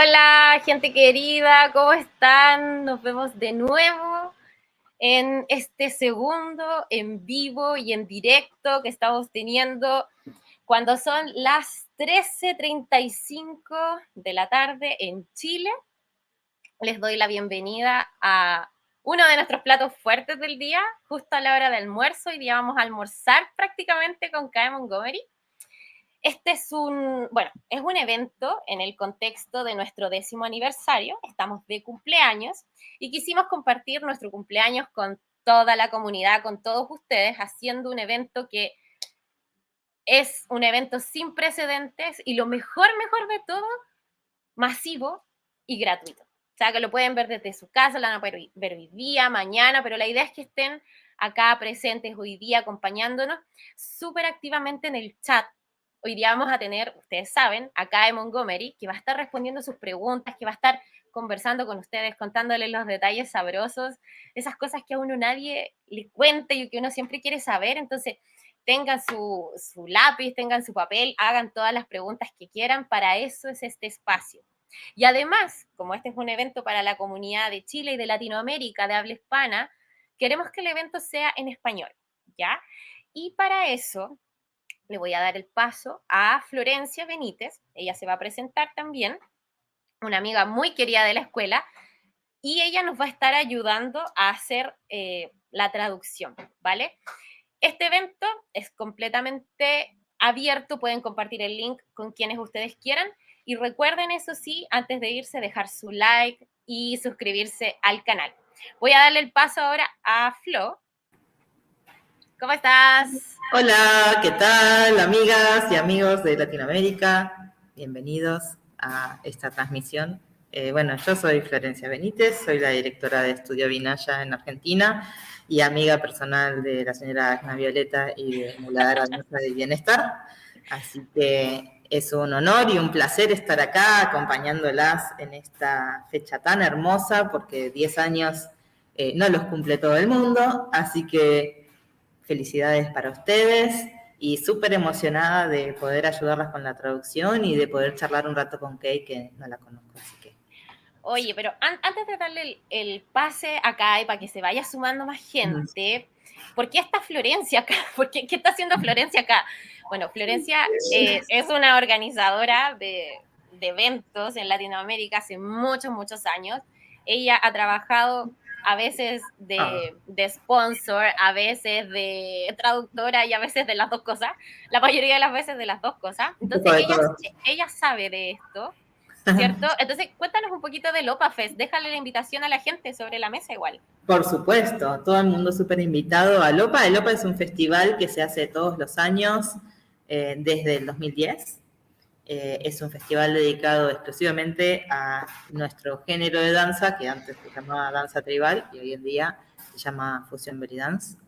Hola, gente querida, ¿cómo están? Nos vemos de nuevo en este segundo en vivo y en directo que estamos teniendo cuando son las 13:35 de la tarde en Chile. Les doy la bienvenida a uno de nuestros platos fuertes del día, justo a la hora del almuerzo. Hoy día vamos a almorzar prácticamente con Kae Montgomery. Este es un evento en el contexto de nuestro 10º aniversario. Estamos de cumpleaños y quisimos compartir nuestro cumpleaños con toda la comunidad, con todos ustedes, haciendo un evento que es un evento sin precedentes y lo mejor de todo, masivo y gratuito. O sea, que lo pueden ver desde su casa, lo van a poder ver hoy día, mañana, pero la idea es que estén acá presentes hoy día acompañándonos súper activamente en el chat. Hoy día vamos a tener, ustedes saben, a Kae Montgomery, que va a estar respondiendo sus preguntas, que va a estar conversando con ustedes, contándoles los detalles sabrosos, esas cosas que a uno nadie le cuenta y que uno siempre quiere saber. Entonces, tengan su lápiz, tengan su papel, hagan todas las preguntas que quieran. Para eso es este espacio. Y además, como este es un evento para la comunidad de Chile y de Latinoamérica de habla hispana, queremos que el evento sea en español, ¿ya? Y para eso le voy a dar el paso a Florencia Benítez. Ella se va a presentar también, una amiga muy querida de la escuela, y ella nos va a estar ayudando a hacer la traducción, ¿vale? Este evento es completamente abierto, pueden compartir el link con quienes ustedes quieran. Y recuerden, eso sí, antes de irse, dejar su like y suscribirse al canal. Voy a darle el paso ahora a Flo. ¿Cómo estás? Hola, ¿qué tal, amigas y amigos de Latinoamérica? Bienvenidos a esta transmisión. Yo soy Florencia Benítez, soy la directora de Estudio Vinaya en Argentina y amiga personal de la señora Ajna Violeta y de Muladhara, Danza del Bienestar. Así que es un honor y un placer estar acá acompañándolas en esta fecha tan hermosa, porque 10 años no los cumple todo el mundo, así que felicidades para ustedes y súper emocionada de poder ayudarlas con la traducción y de poder charlar un rato con Kae, que no la conozco, así que... Oye, pero antes de darle el pase acá y para que se vaya sumando más gente, ¿por qué está Florencia acá? ¿Qué está haciendo Florencia acá? Bueno, Florencia es una organizadora de eventos en Latinoamérica hace muchos años. Ella ha trabajado a veces de sponsor, a veces de traductora y a veces de las dos cosas. La mayoría de las veces de las dos cosas. Entonces, ella sabe de esto, ¿cierto? Entonces, cuéntanos un poquito del OPAFest. Déjale la invitación a la gente sobre la mesa igual. Por supuesto, todo el mundo súper invitado al OPA. El OPA es un festival que se hace todos los años desde el 2010. Es un festival dedicado exclusivamente a nuestro género de danza, que antes se llamaba danza tribal y hoy en día se llama FCBD.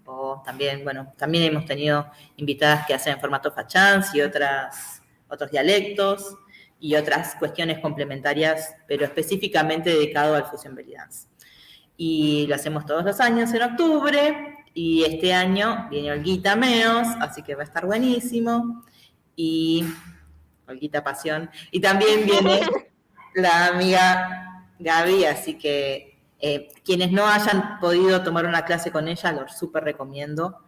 O también, también hemos tenido invitadas que hacen formato FatChance y otros dialectos y otras cuestiones complementarias, pero específicamente dedicado al FCBD. Y lo hacemos todos los años en octubre, y este año viene Olguita Meos, así que va a estar buenísimo. Y Olguita Pasión. Y también viene la amiga Gaby, así que quienes no hayan podido tomar una clase con ella, lo súper recomiendo.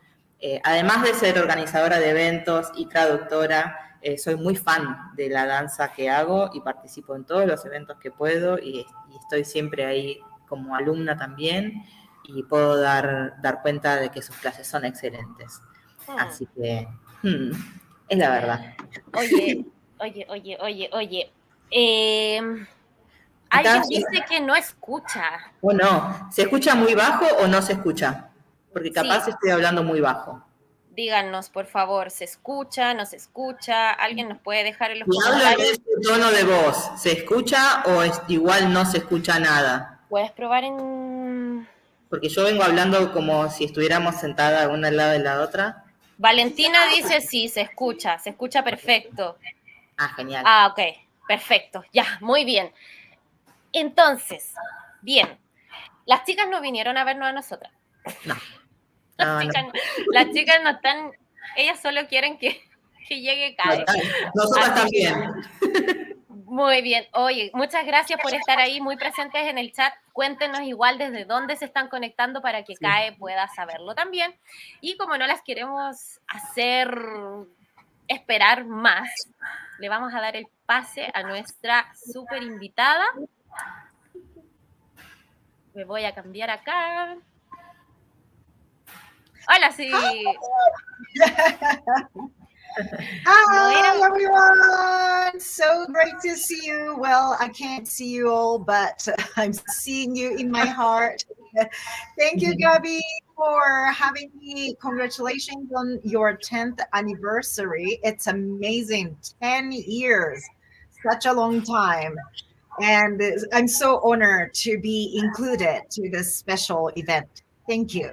Además de ser organizadora de eventos y traductora, soy muy fan de la danza que hago y participo en todos los eventos que puedo y estoy siempre ahí como alumna también y puedo dar cuenta de que sus clases son excelentes. Así que es la verdad. Oye. Alguien dice que no escucha. ¿O no? ¿Se escucha muy bajo o no se escucha? Porque capaz Sí. estoy hablando muy bajo. Díganos, por favor, ¿se escucha? ¿No se escucha? ¿Alguien nos puede dejar en los comentarios? comentarios? ¿Y hablo en este tono de voz? ¿Se escucha o igual no se escucha nada? ¿Puedes probar en...? Porque yo vengo hablando como si estuviéramos sentadas una al lado de la otra. Valentina dice sí, se escucha perfecto. Ah, genial. Ah, ok, perfecto, ya, muy bien. Entonces, bien, las chicas no vinieron a vernos a nosotras. No. Las chicas no están, ellas solo quieren que llegue Kae. Nosotras también. Muy bien. Oye, muchas gracias por estar ahí muy presentes en el chat. Cuéntenos igual desde dónde se están conectando para que Kae pueda saberlo también. Y como no las queremos hacer esperar más, le vamos a dar el pase a nuestra súper invitada. Me voy a cambiar acá. Hola, sí. Hi, everyone. So great to see you. Well, I can't see you all, but I'm seeing you in my heart. Thank you, Gabby, for having me. Congratulations on your 10th anniversary. It's amazing. 10 years, such a long time. And I'm so honored to be included to this special event. Thank you.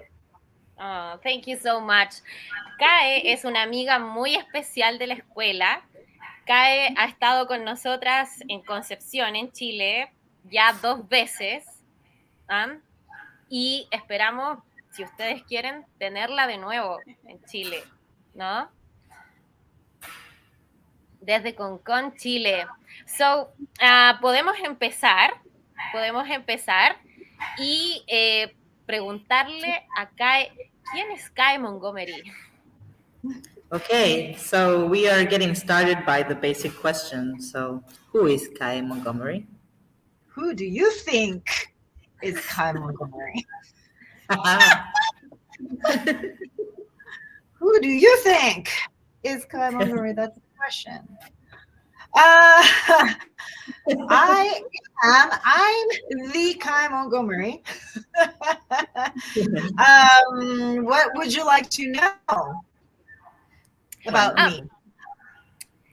Oh, thank you so much. Kae es una amiga muy especial de la escuela. Kae ha estado con nosotras en Concepción, en Chile, ya 2 veces. ¿Ah? Y esperamos, si ustedes quieren, tenerla de nuevo en Chile, ¿no? Desde Concón, Chile. So, podemos empezar y preguntarle a Kae, ¿quién es Kae Montgomery? Okay, so we are getting started by the basic question. So, who is Kae Montgomery? Who do you think is Kae Montgomery? Who do you think is Kae Montgomery? That's the question. I'm the Kae Montgomery. What would you like to know about me?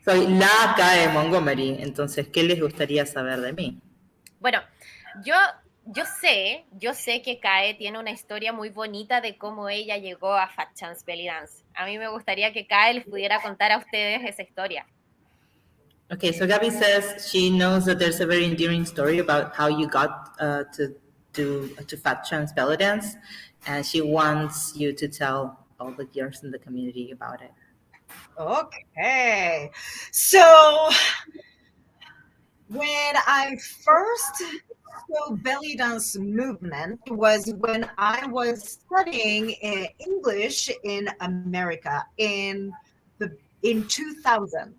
Soy la Kae Montgomery, entonces, ¿qué les gustaría saber de mí? Bueno, yo sé que Kae tiene una historia muy bonita de cómo ella llegó a FatChanceBellyDance. A mí me gustaría que Kae les pudiera contar a ustedes esa historia. Okay, so Gabby says she knows that there's a very endearing story about how you got to FatChanceBellyDance, and she wants you to tell all the girls in the community about it. Okay, so when I first saw belly dance movement was when I was studying English in America in 2000.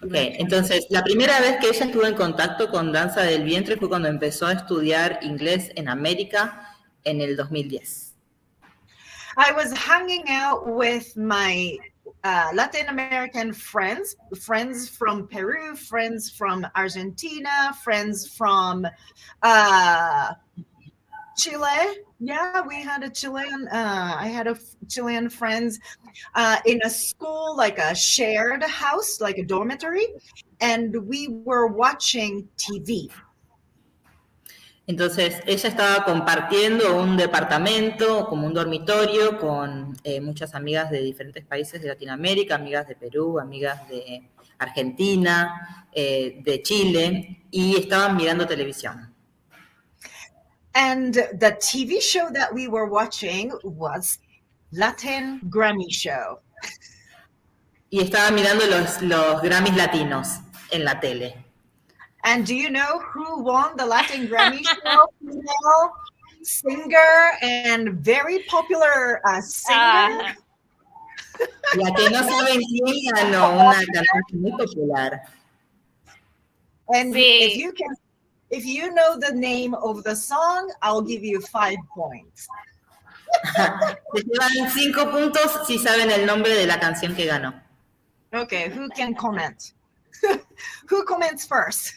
Okay, entonces la primera vez que ella estuvo en contacto con Danza del Vientre fue cuando empezó a estudiar inglés en América en el 2010. I was hanging out with my Latin American friends from Peru, friends from Argentina, friends from Chile. Yeah, we had a Chilean, I had a Chilean friends in a school, like a shared house, like a dormitory, and we were watching TV. Entonces, ella estaba compartiendo un departamento, como un dormitorio, con muchas amigas de diferentes países de Latinoamérica, amigas de Perú, amigas de Argentina, de Chile, y estaban mirando televisión. And the TV show that we were watching was Latin Grammy Show. Y estaban mirando los Grammys latinos en la tele. And do you know who won the Latin Grammy Show? Female singer and very popular singer. La que no saben quién ganó, una cantante muy popular. And sí. If you know the name of the song, I'll give you 5 points. Se llevan 5 puntos si saben el nombre de la canción que ganó. Okay, who can comment? Who comments first?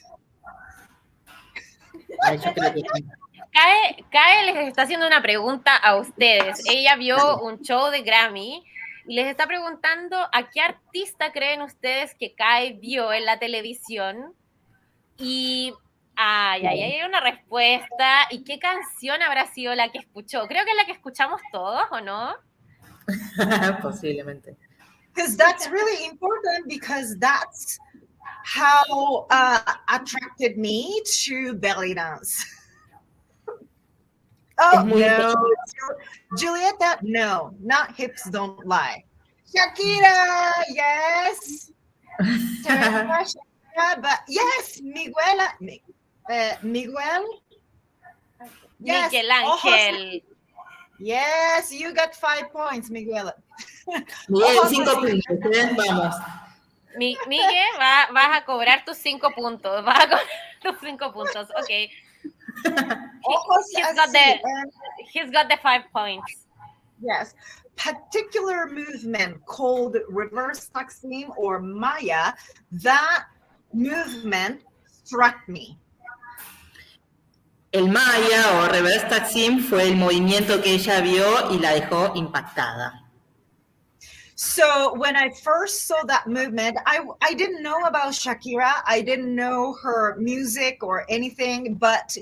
Kae les está haciendo una pregunta a ustedes. Ella vio un show de Grammy y les está preguntando a qué artista creen ustedes que Kae vio en la televisión. Y hay una respuesta. ¿Y qué canción habrá sido la que escuchó? Creo que es la que escuchamos todos, ¿o no? Posiblemente. Because that's really important, because that's how attracted me to belly dance. Oh, no. Julieta, no. Not hips don't lie. Shakira, yes. but yes, Miguel. Yes, Miguel Ángel. Yes, you got 5 points, Miguel. Miguel, 5 puntos, ¿eh? Vamos. Miguel, vas a cobrar tus 5 puntos. Vas a cobrar tus 5 puntos. Ok. He's got the 5 points. Yes. Particular movement called reverse taksim or Maya, that movement struck me. El Maya o reverse taksim fue el movimiento que ella vio y la dejó impactada. So when I first saw that movement, I didn't know about Shakira. I didn't know her music or anything, but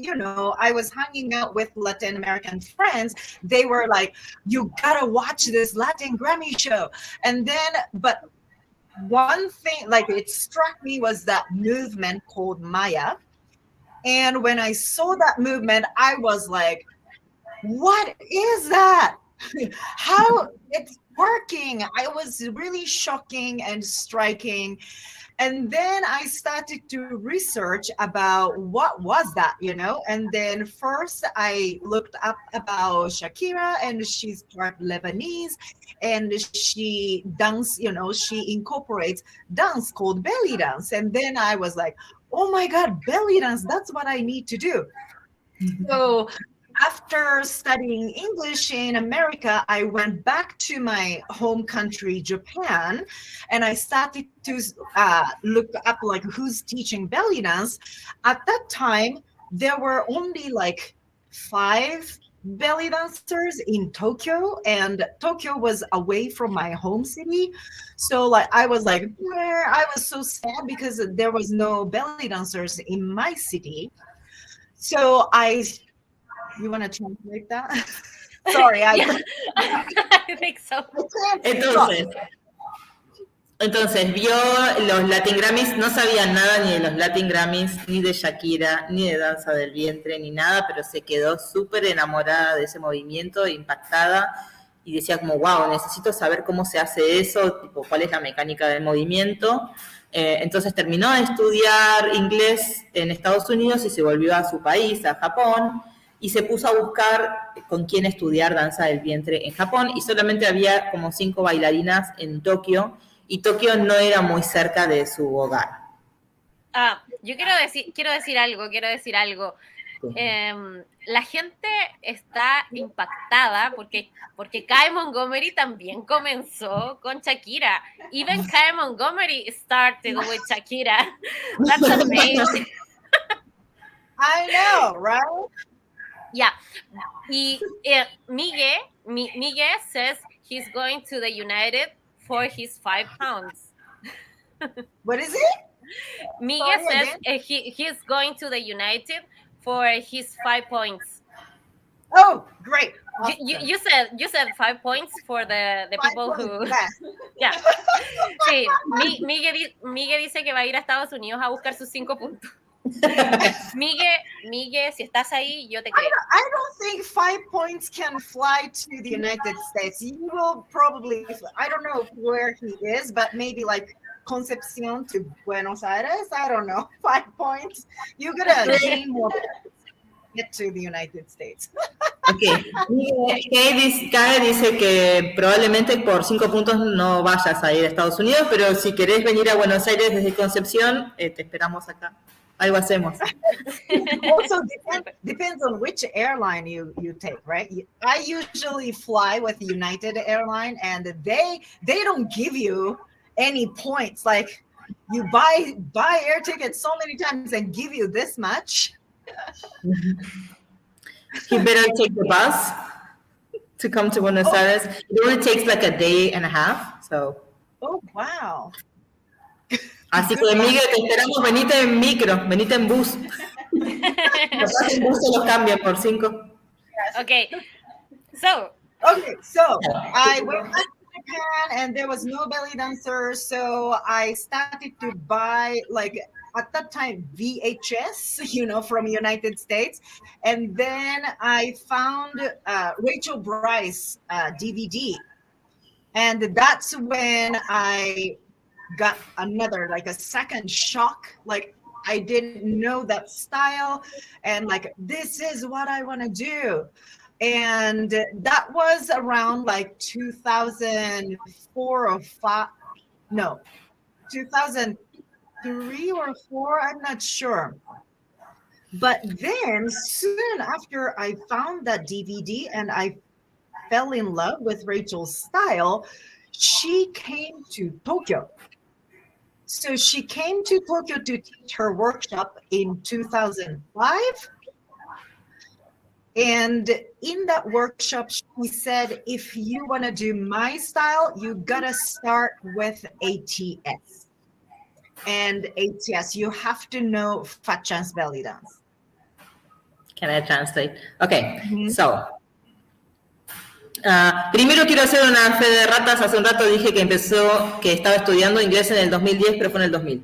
I was hanging out with Latin American friends. They were like, you gotta watch this Latin Grammy show. And then, but one thing, like it struck me was that movement called Maya. And when I saw that movement, I was like, what is that? How it's working. I was really shocking and striking. And then I started to research about what was that, and then first I looked up about Shakira, and she's part Lebanese, and she dance, she incorporates dance called belly dance. And then I was like, oh my God, belly dance, that's what I need to do. So after studying English in America, I went back to my home country, Japan, and I started to look up like who's teaching belly dance. At that time, there were only like 5 belly dancers in Tokyo, and Tokyo was away from my home city. So like I was like, I was so sad because there was no belly dancers in my city. So you want to translate that? Sorry, I think so. Entonces vio los Latin Grammys, no sabía nada ni de los Latin Grammys, ni de Shakira, ni de Danza del Vientre, ni nada, pero se quedó súper enamorada de ese movimiento, impactada, y decía como, wow, necesito saber cómo se hace eso, tipo, cuál es la mecánica del movimiento. Entonces terminó de estudiar inglés en Estados Unidos y se volvió a su país, a Japón, y se puso a buscar con quién estudiar danza del vientre en Japón, y solamente había como 5 bailarinas en Tokio, y Tokio no era muy cerca de su hogar. Yo quiero decir algo. La gente está impactada porque Kae Montgomery también comenzó con Shakira. Even Kae Montgomery started with Shakira. That's amazing. I know, right? Yeah. Y Miguel says he's going to the United for his 5 pounds. What is it? Miguel says he's going to the United for his 5 points. Oh, great. Awesome. You said 5 points for the people who... Yeah. Sí, Miguel dice que va a ir a Estados Unidos a buscar sus 5 puntos. Miguel, si estás ahí, yo te creo. I don't think 5 points can fly to the United States. You will probably, I don't know where he is, but maybe like Concepcion to Buenos Aires. I don't know. 5 points. You're gonna gain more points to get to the United States. Okay. Kae dice que probablemente por 5 puntos no vayas a ir a Estados Unidos, pero si querés venir a Buenos Aires desde Concepción, te esperamos acá. Algo hacemos. Also depends on which airline you take, right? I usually fly with United Airline, and they don't give you any points. Like you buy air tickets so many times and give you this much. You better take the bus to come to Buenos Aires. It only takes like a day and a half, so. Oh, wow. Así que, Miguel, te esperamos, venite en micro, venite en bus. Los en bus se los cambian por 5. Okay, so I went back to Japan and there was no belly dancer, so I started to buy, like, at that time, VHS, from United States. And then I found Rachel Bryce DVD. And that's when I got another, like a second shock. Like I didn't know that style, and like, this is what I want to do. And that was around like 2004 or 5, no, 2003 or 4, I'm not sure. But then soon after I found that DVD and I fell in love with Rachel's style, she came to Tokyo. So she came to Tokyo to teach her workshop in 2005. And in that workshop, she said, if you want to do my style, you got to start with ATS. And ATS, you have to know FatChanceBellyDance. Can I translate? Okay, so. Primero quiero hacer una fe de ratas. Hace un rato dije que estaba estudiando inglés en el 2010, pero fue en el 2000.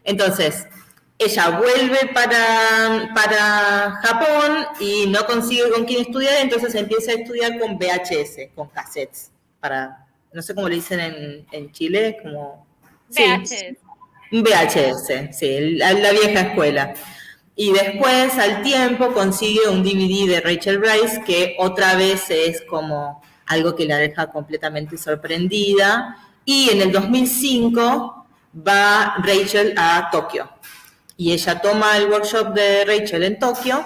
Entonces, ella vuelve para Japón y no consigue con quién estudiar, entonces empieza a estudiar con VHS, con cassettes, no sé cómo le dicen en Chile, como... VHS. Sí, VHS, sí, la vieja escuela. Y después, al tiempo, consigue un DVD de Rachel Bryce, que otra vez es como algo que la deja completamente sorprendida. Y en el 2005 va Rachel a Tokio. Y ella toma el workshop de Rachel en Tokio.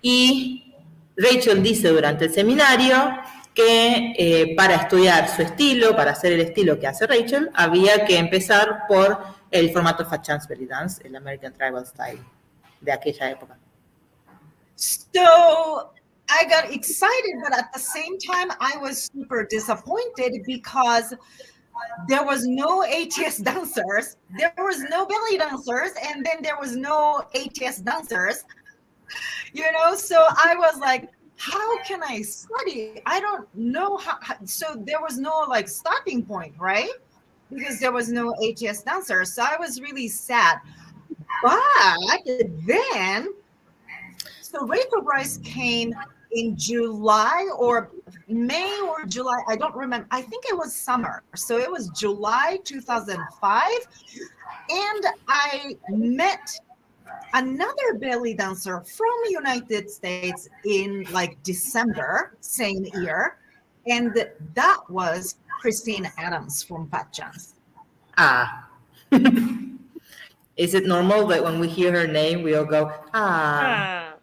Y Rachel dice durante el seminario que para estudiar su estilo, para hacer el estilo que hace Rachel, había que empezar por el formato FatChanceBellyDance, el American Tribal Style de aquella época. So I got excited, but at the same time, I was super disappointed because there was no ATS dancers, there was no belly dancers, and then there was no ATS dancers, you know? So I was like, how can I study? I don't know how. So there was no like starting point, right? Because there was no ATS dancers. So I was really sad. But then, so Rachel Bryce came in July or May or July, I don't remember. I think it was summer. So it was July 2005. And I met another belly dancer from United States in like December, same year. And that was Christine Adams from FatChance. Ah. Is it normal that when we hear her name, we all go, ah?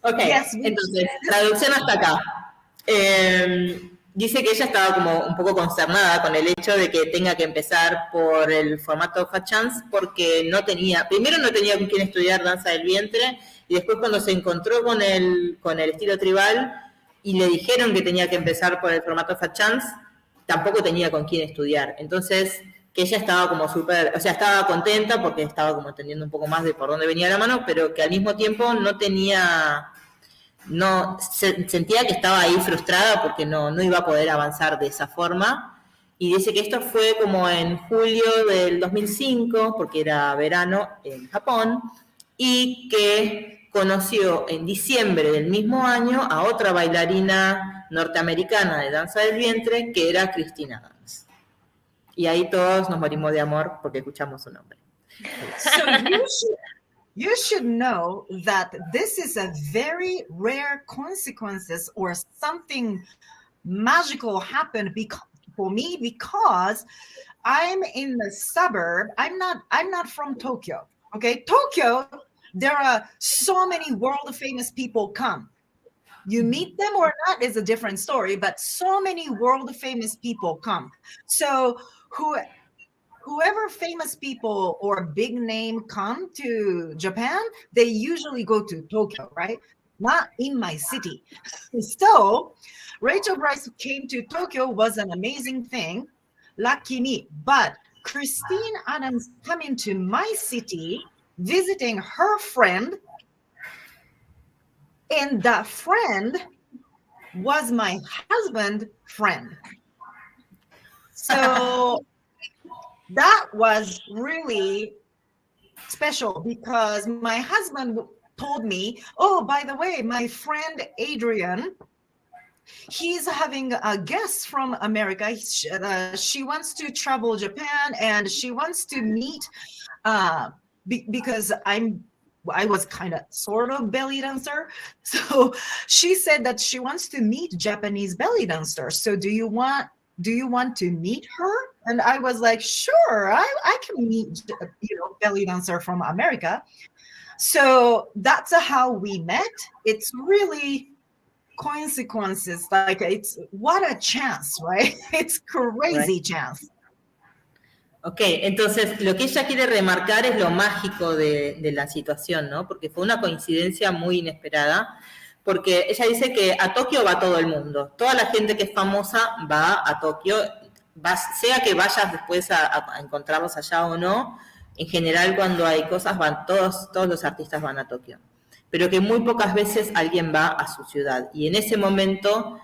Ok, yes, entonces, traducción hasta acá. Dice que ella estaba como un poco consternada con el hecho de que tenga que empezar por el formato FatChance porque primero no tenía con quién estudiar danza del vientre, y después cuando se encontró con el estilo tribal y le dijeron que tenía que empezar por el formato FatChance, tampoco tenía con quién estudiar. Entonces, que ella estaba como estaba contenta porque estaba como entendiendo un poco más de por dónde venía la mano, pero que al mismo tiempo sentía que estaba ahí frustrada porque no iba a poder avanzar de esa forma. Y dice que esto fue como en julio del 2005, porque era verano en Japón, y que conoció en diciembre del mismo año a otra bailarina norteamericana de danza del vientre, que era Christine Adams. Y ahí todos nos morimos de amor porque escuchamos su nombre. So you should know that this is a very rare consequences or something magical happened for me because I'm in the suburb. I'm not from Tokyo. Okay, Tokyo, there are so many world famous people come. You meet them or not is a different story, but so many world famous people come. So whoever famous people or big name come to Japan, they usually go to Tokyo, right? Not in my city. So Rachel Bryce came to Tokyo was an amazing thing, lucky me. But Christine Adams coming to my city, visiting her friend, and that friend was my husband's friend. So that was really special because my husband told me, oh, by the way, my friend Adrian, he's having a guest from America. She wants to travel Japan, and she wants to meet because I was kind of sort of belly dancer. So she said that she wants to meet Japanese belly dancers. So do you want to meet her? And I was like, sure, I can meet, belly dancer from America. So that's how we met. It's really coincidences. Like, it's what a chance, right? It's crazy chance. Ok, entonces lo que ella quiere remarcar es lo mágico de la situación, ¿no? Porque fue una coincidencia muy inesperada, porque ella dice que a Tokio va todo el mundo, toda la gente que es famosa va a Tokio, sea que vayas después a encontrarlos allá o no, en general cuando hay cosas van todos los artistas van a Tokio, pero que muy pocas veces alguien va a su ciudad, y en ese momento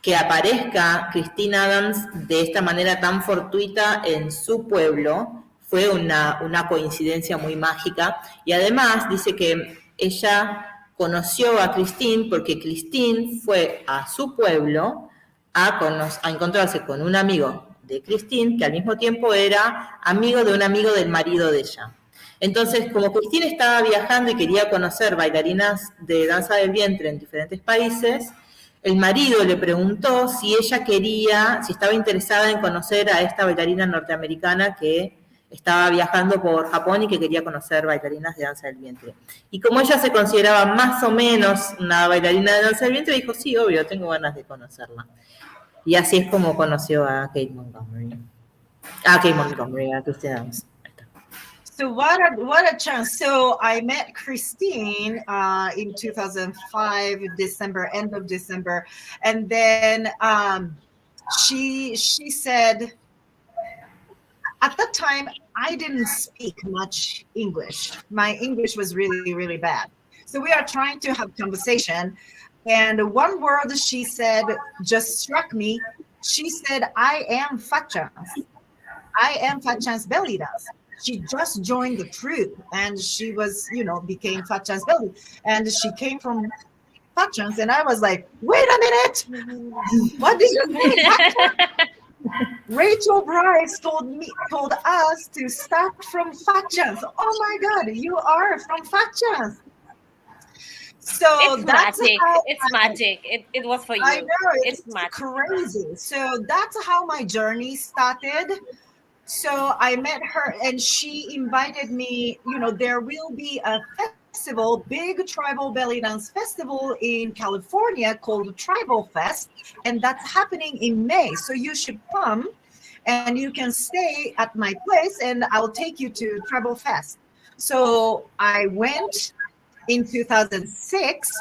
que aparezca Christine Adams de esta manera tan fortuita en su pueblo fue una coincidencia muy mágica. Y además dice que ella conoció a Christine porque Christine fue a su pueblo a encontrarse con un amigo de Christine que al mismo tiempo era amigo de un amigo del marido de ella. Entonces, como Christine estaba viajando y quería conocer bailarinas de danza del vientre en diferentes países, el marido le preguntó si ella si estaba interesada en conocer a esta bailarina norteamericana que estaba viajando por Japón y que quería conocer bailarinas de danza del vientre. Y como ella se consideraba más o menos una bailarina de danza del vientre, dijo, sí, obvio, tengo ganas de conocerla. Y así es como conoció a Kae Montgomery. A Christine Adams. So what a chance. So I met Christine in 2005, December, end of December. And then she said, at that time, I didn't speak much English. My English was really, really bad. So we are trying to have conversation. And one word she said just struck me. She said, I am FatChance. I am FatChanceBellyDance. She just joined the troupe and she was, became FatChanceBelly. And she came from FatChance. And I was like, wait a minute. What did you say? Rachel Bryce told us to start from FatChance. Oh my God, you are from FatChance. So it's magic. It's magic. It was for you. I know, it's magic. Crazy. So that's how my journey started. So I met her and she invited me, there will be a festival, big tribal belly dance festival in California called Tribal Fest. And that's happening in May. So you should come and you can stay at my place and I'll take you to Tribal Fest. So I went in 2006.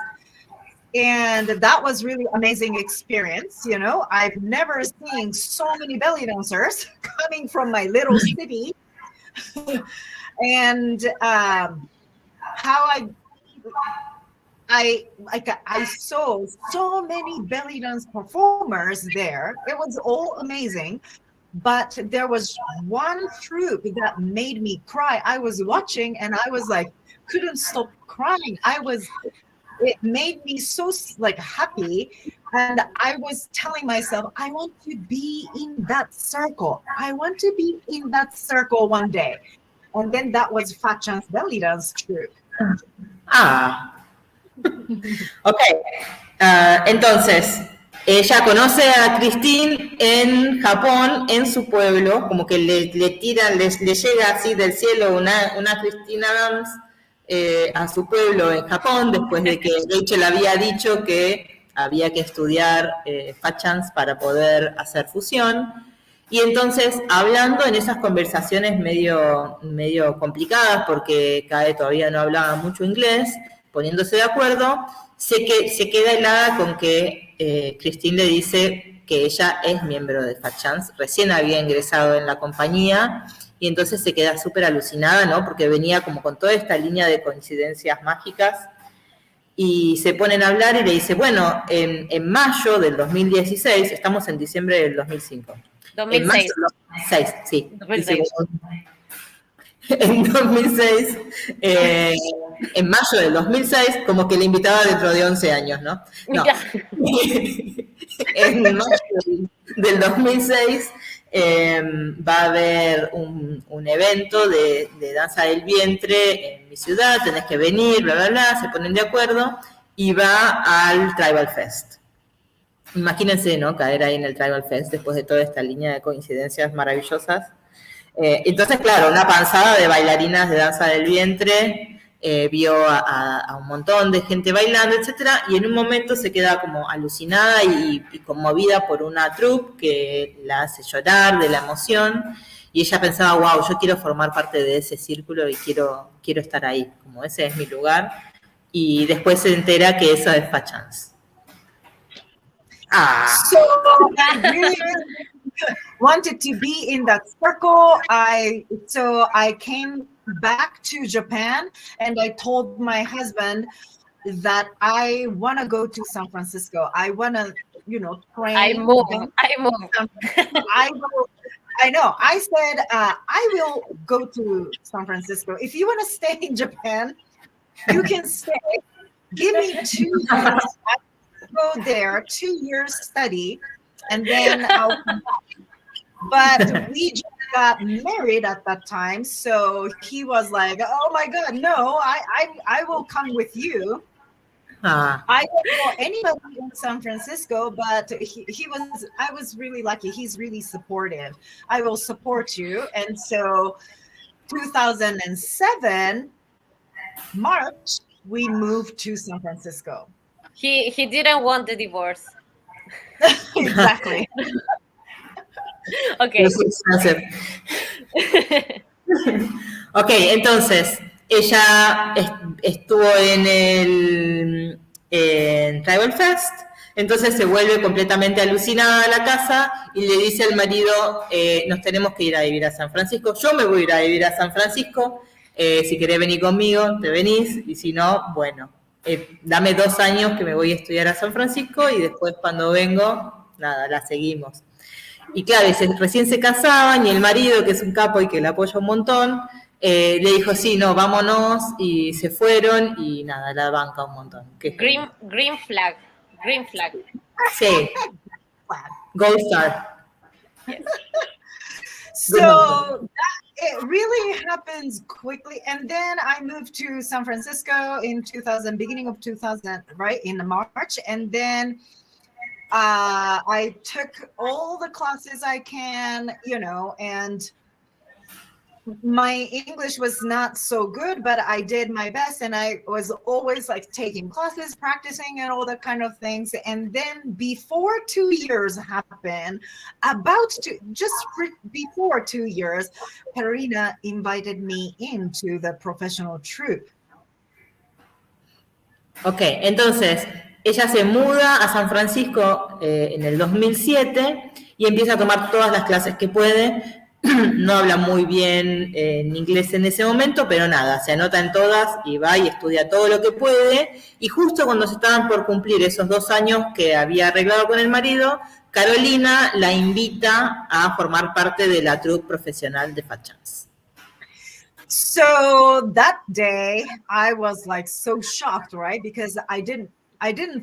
And that was really amazing experience. I've never seen so many belly dancers coming from my little city. And how I saw so many belly dance performers there. It was all amazing. But there was one troupe that made me cry. I was watching and I was like, couldn't stop crying. It made me so happy. And I was telling myself, I want to be in that circle. I want to be in that circle one day. And then that was FatChanceBellyDance troupe. Ok. Entonces, ella conoce a Christine en Japón, en su pueblo, como que le llega así del cielo una Christine Adams a su pueblo en Japón, después de que Rachel había dicho que había que estudiar FatChance para poder hacer fusión. Y entonces, hablando en esas conversaciones medio complicadas, porque Kae todavía no hablaba mucho inglés, poniéndose de acuerdo, se queda helada con que Christine le dice que ella es miembro de FatChance, recién había ingresado en la compañía, y entonces se queda súper alucinada, ¿no? Porque venía como con toda esta línea de coincidencias mágicas, y se ponen a hablar y le dice, bueno, en mayo del 2016, estamos en diciembre del 2005. 2006. En mayo del 2006, sí. 2006. En 2006, en mayo del 2006, como que le invitaba dentro de 11 años, ¿no? No. en mayo del 2006 va a haber un evento de danza del vientre en mi ciudad, tenés que venir, bla, bla, bla, se ponen de acuerdo y va al Tribal Fest. Imagínense, ¿no? Caer ahí en el Tribal Fest después de toda esta línea de coincidencias maravillosas. Entonces, claro, una panzada de bailarinas de danza del vientre, vio a un montón de gente bailando, etcétera, y en un momento se queda como alucinada y conmovida por una troupe que la hace llorar de la emoción, y ella pensaba, wow, yo quiero formar parte de ese círculo y quiero estar ahí, como ese es mi lugar, y después se entera que eso es FatChance. So I really wanted to be in that circle. So I came back to Japan and I told my husband that I want to go to San Francisco. I want to, train. I move. I know. I said, I will go to San Francisco. If you want to stay in Japan, you can stay. Give me 2 years. Go there, 2 years study, and then I'll come back. But we just got married at that time, so he was like, "Oh my God, no! I will come with you." I don't know anybody in San Francisco, but I was really lucky. He's really supportive. I will support you, and so 2007 March we moved to San Francisco. He didn't want the divorce. Exactly. Okay. Ok, entonces, ella estuvo en el Tribal Fest, entonces se vuelve completamente alucinada a la casa y le dice al marido, nos tenemos que ir a vivir a San Francisco, yo me voy a ir a vivir a San Francisco, si querés venir conmigo, te venís, y si no, bueno, dame 2 años que me voy a estudiar a San Francisco y después cuando vengo, nada, la seguimos. Y claro, recién se casaban y el marido, que es un capo y que la apoya un montón, le dijo, sí, no, vámonos, y se fueron y nada, la banca un montón. Green flag. Sí. Gold Star. Yes. So it really happens quickly. And then I moved to San Francisco in 2000, beginning of 2000, right, in March. And then I took all the classes I can, and my English was not so good, but I did my best. And I was always like taking classes, practicing and all that kind of things. And then before 2 years happened, before 2 years, Karina invited me into the professional troupe. Ok, entonces, ella se muda a San Francisco en el 2007 y empieza a tomar todas las clases que puede. No habla muy bien en inglés en ese momento, pero nada, se anota en todas y va y estudia todo lo que puede. Y justo cuando se estaban por cumplir esos 2 años que había arreglado con el marido, Carolina la invita a formar parte de la troupe profesional de FatChance. So that day I was like so shocked, right? Because I didn't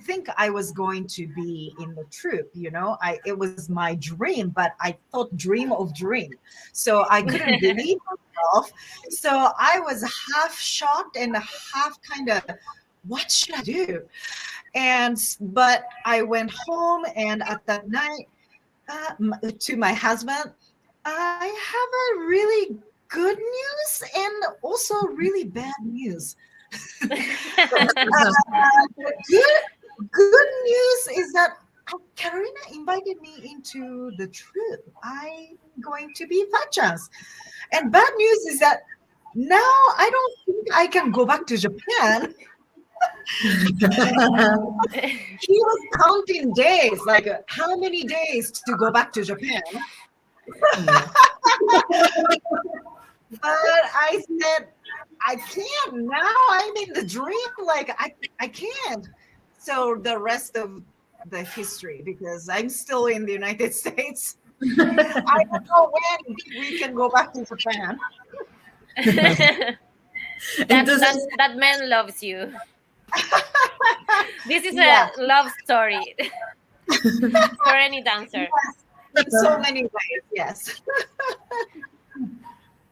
think I was going to be in the troupe, it was my dream, but I thought dream of dream. So I couldn't believe myself. So I was half shocked and half kind of, what should I do? But I went home, and at that night, to my husband, I have a really good news and also really bad news. Good news is that Karina invited me into the troupe. I'm going to be FatChance. And bad news is that now I don't think I can go back to Japan. He was counting days, like how many days to go back to Japan. But I said, I can't now. I'm in the dream. Like I can't. So the rest of the history, because I'm still in the United States. I don't know when we can go back to Japan. that man loves you. This is a love story. For any dancer. Yes, in so many ways, yes.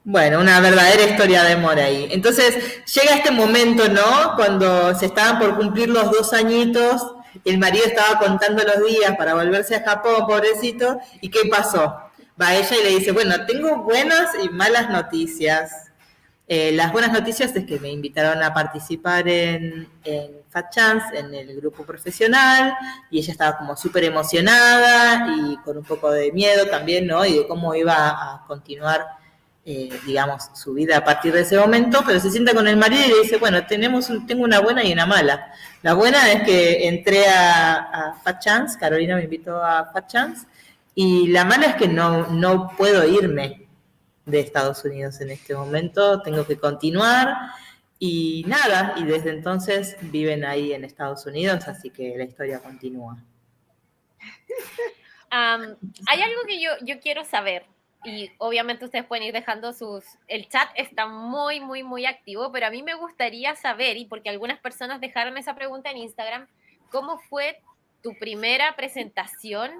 Bueno, una verdadera historia de amor ahí. Entonces, llega este momento, ¿no? Cuando se estaban por cumplir los 2 añitos, el marido estaba contando los días para volverse a Japón, pobrecito, ¿y qué pasó? Va ella y le dice, bueno, tengo buenas y malas noticias. Las buenas noticias es que me invitaron a participar en Fat Chance, en el grupo profesional, y ella estaba como súper emocionada y con un poco de miedo también, ¿no? Y de cómo iba a continuar, digamos, su vida a partir de ese momento, pero se sienta con el marido y le dice, bueno, tengo una buena y una mala. La buena es que entré a Fat Chance, Carolina me invitó a Fat Chance, y la mala es que no puedo irme de Estados Unidos en este momento, tengo que continuar y nada, y desde entonces viven ahí en Estados Unidos, así que la historia continúa. Hay algo que yo quiero saber, y obviamente ustedes pueden ir dejando el chat está muy, muy, muy activo, pero a mí me gustaría saber, y porque algunas personas dejaron esa pregunta en Instagram, ¿cómo fue tu primera presentación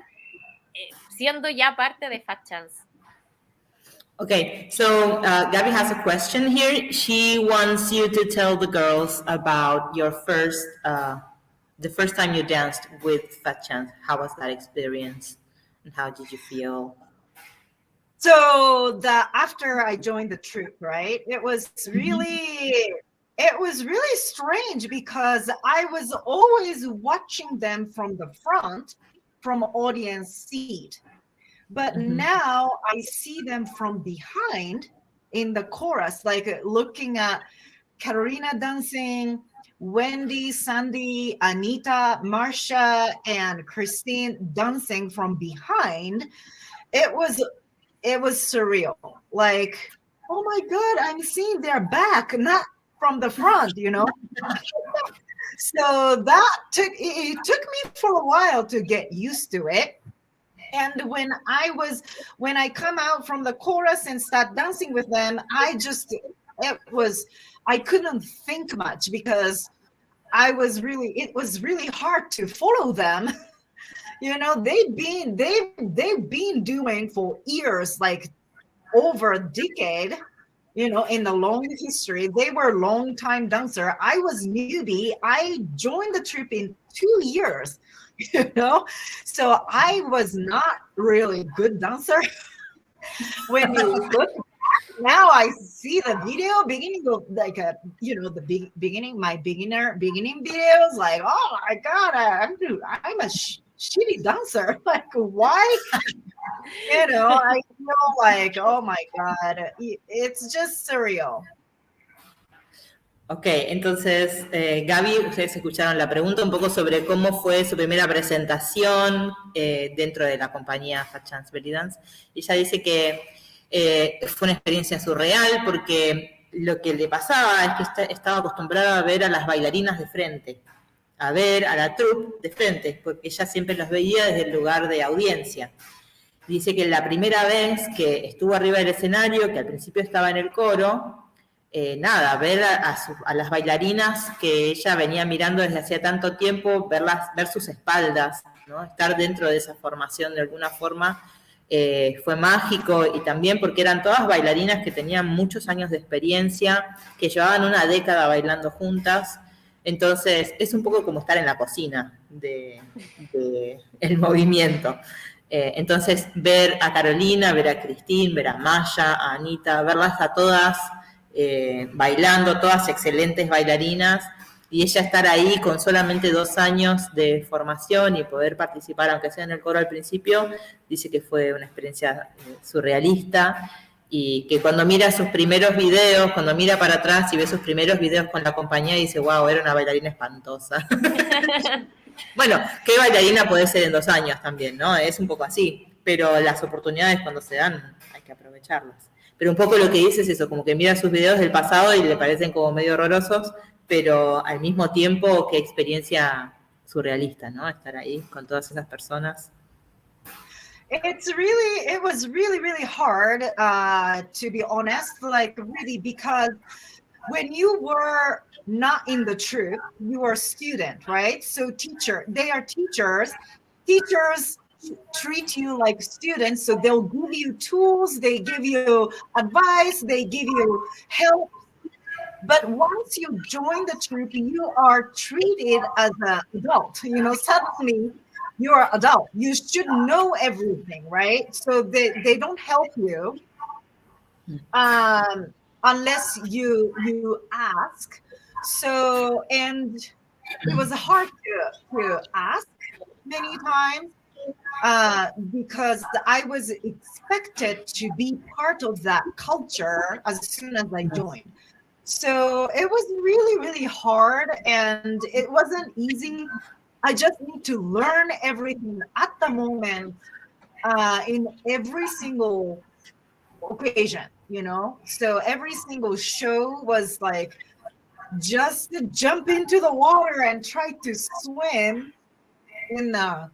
siendo ya parte de Fat Chance? Okay, so Gabby has a question here. She wants you to tell the girls about your the first time you danced with Fat Chance. How was that experience, and how did you feel? So after I joined the troupe, right, it was really strange because I was always watching them from the front, from audience seat. But now I see them from behind in the chorus, like looking at Carolina dancing, Wendy, Sandy, Anita, Marsha, and Christine dancing from behind. It was surreal. Like, oh my God, I'm seeing their back, not from the front, you know? So took me for a while to get used to it. And when I come out from the chorus and start dancing with them, I couldn't think much because it was really hard to follow them. You know, they've been doing for years, like over a decade, you know, in the long history. They were long time dancer. I was newbie. I joined the troupe in 2 years. You know, so I was not really good dancer. When you look back, now I see the video beginning of like the beginning, my beginning videos, like, oh my God, I'm a shitty dancer. Like, why? You know, I feel like, oh my God, it's just surreal. Ok, entonces, Gaby, ustedes escucharon la pregunta un poco sobre cómo fue su primera presentación dentro de la compañía FatChanceBellyDance. Ella dice que fue una experiencia surreal porque lo que le pasaba es que estaba acostumbrada a ver a las bailarinas de frente, a ver a la troupe de frente, porque ella siempre los veía desde el lugar de audiencia. Dice que la primera vez que estuvo arriba del escenario, que al principio estaba en el coro, ver a las bailarinas que ella venía mirando desde hacía tanto tiempo, ver sus espaldas, ¿no? Estar dentro de esa formación de alguna forma fue mágico, y también porque eran todas bailarinas que tenían muchos años de experiencia, que llevaban una década bailando juntas. Entonces es un poco como estar en la cocina de el movimiento. Entonces ver a Carolina, ver a Christine, ver a Maya, a Anita, verlas a todas bailando, todas excelentes bailarinas, y ella estar ahí con solamente 2 años de formación y poder participar, aunque sea en el coro al principio, dice que fue una experiencia surrealista, y que cuando mira sus primeros videos, cuando mira para atrás y ve sus primeros videos con la compañía, dice, wow, era una bailarina espantosa. Bueno, ¿qué bailarina puede ser en 2 años también, no? Es un poco así, pero las oportunidades cuando se dan hay que aprovecharlas. Pero un poco lo que dice es eso, como que mira sus videos del pasado y le parecen como medio horrorosos, pero al mismo tiempo qué experiencia surrealista, ¿no? Estar ahí con todas esas personas. It was really hard, to be honest, like really, because when you were not in the troupe, you were a student, right? So they are teachers teachers treat you like students, so they'll give you tools, they give you advice, they give you help. But once you join the troupe, you are treated as an adult. You know, suddenly you're adult. You should know everything, right? So they don't help you unless you ask. So, and it was hard to ask many times because I was expected to be part of that culture as soon as I joined. So it was really, really hard, and it wasn't easy. I just need to learn everything at the moment in every single occasion, you know? So every single show was like just to jump into the water and try to swim in the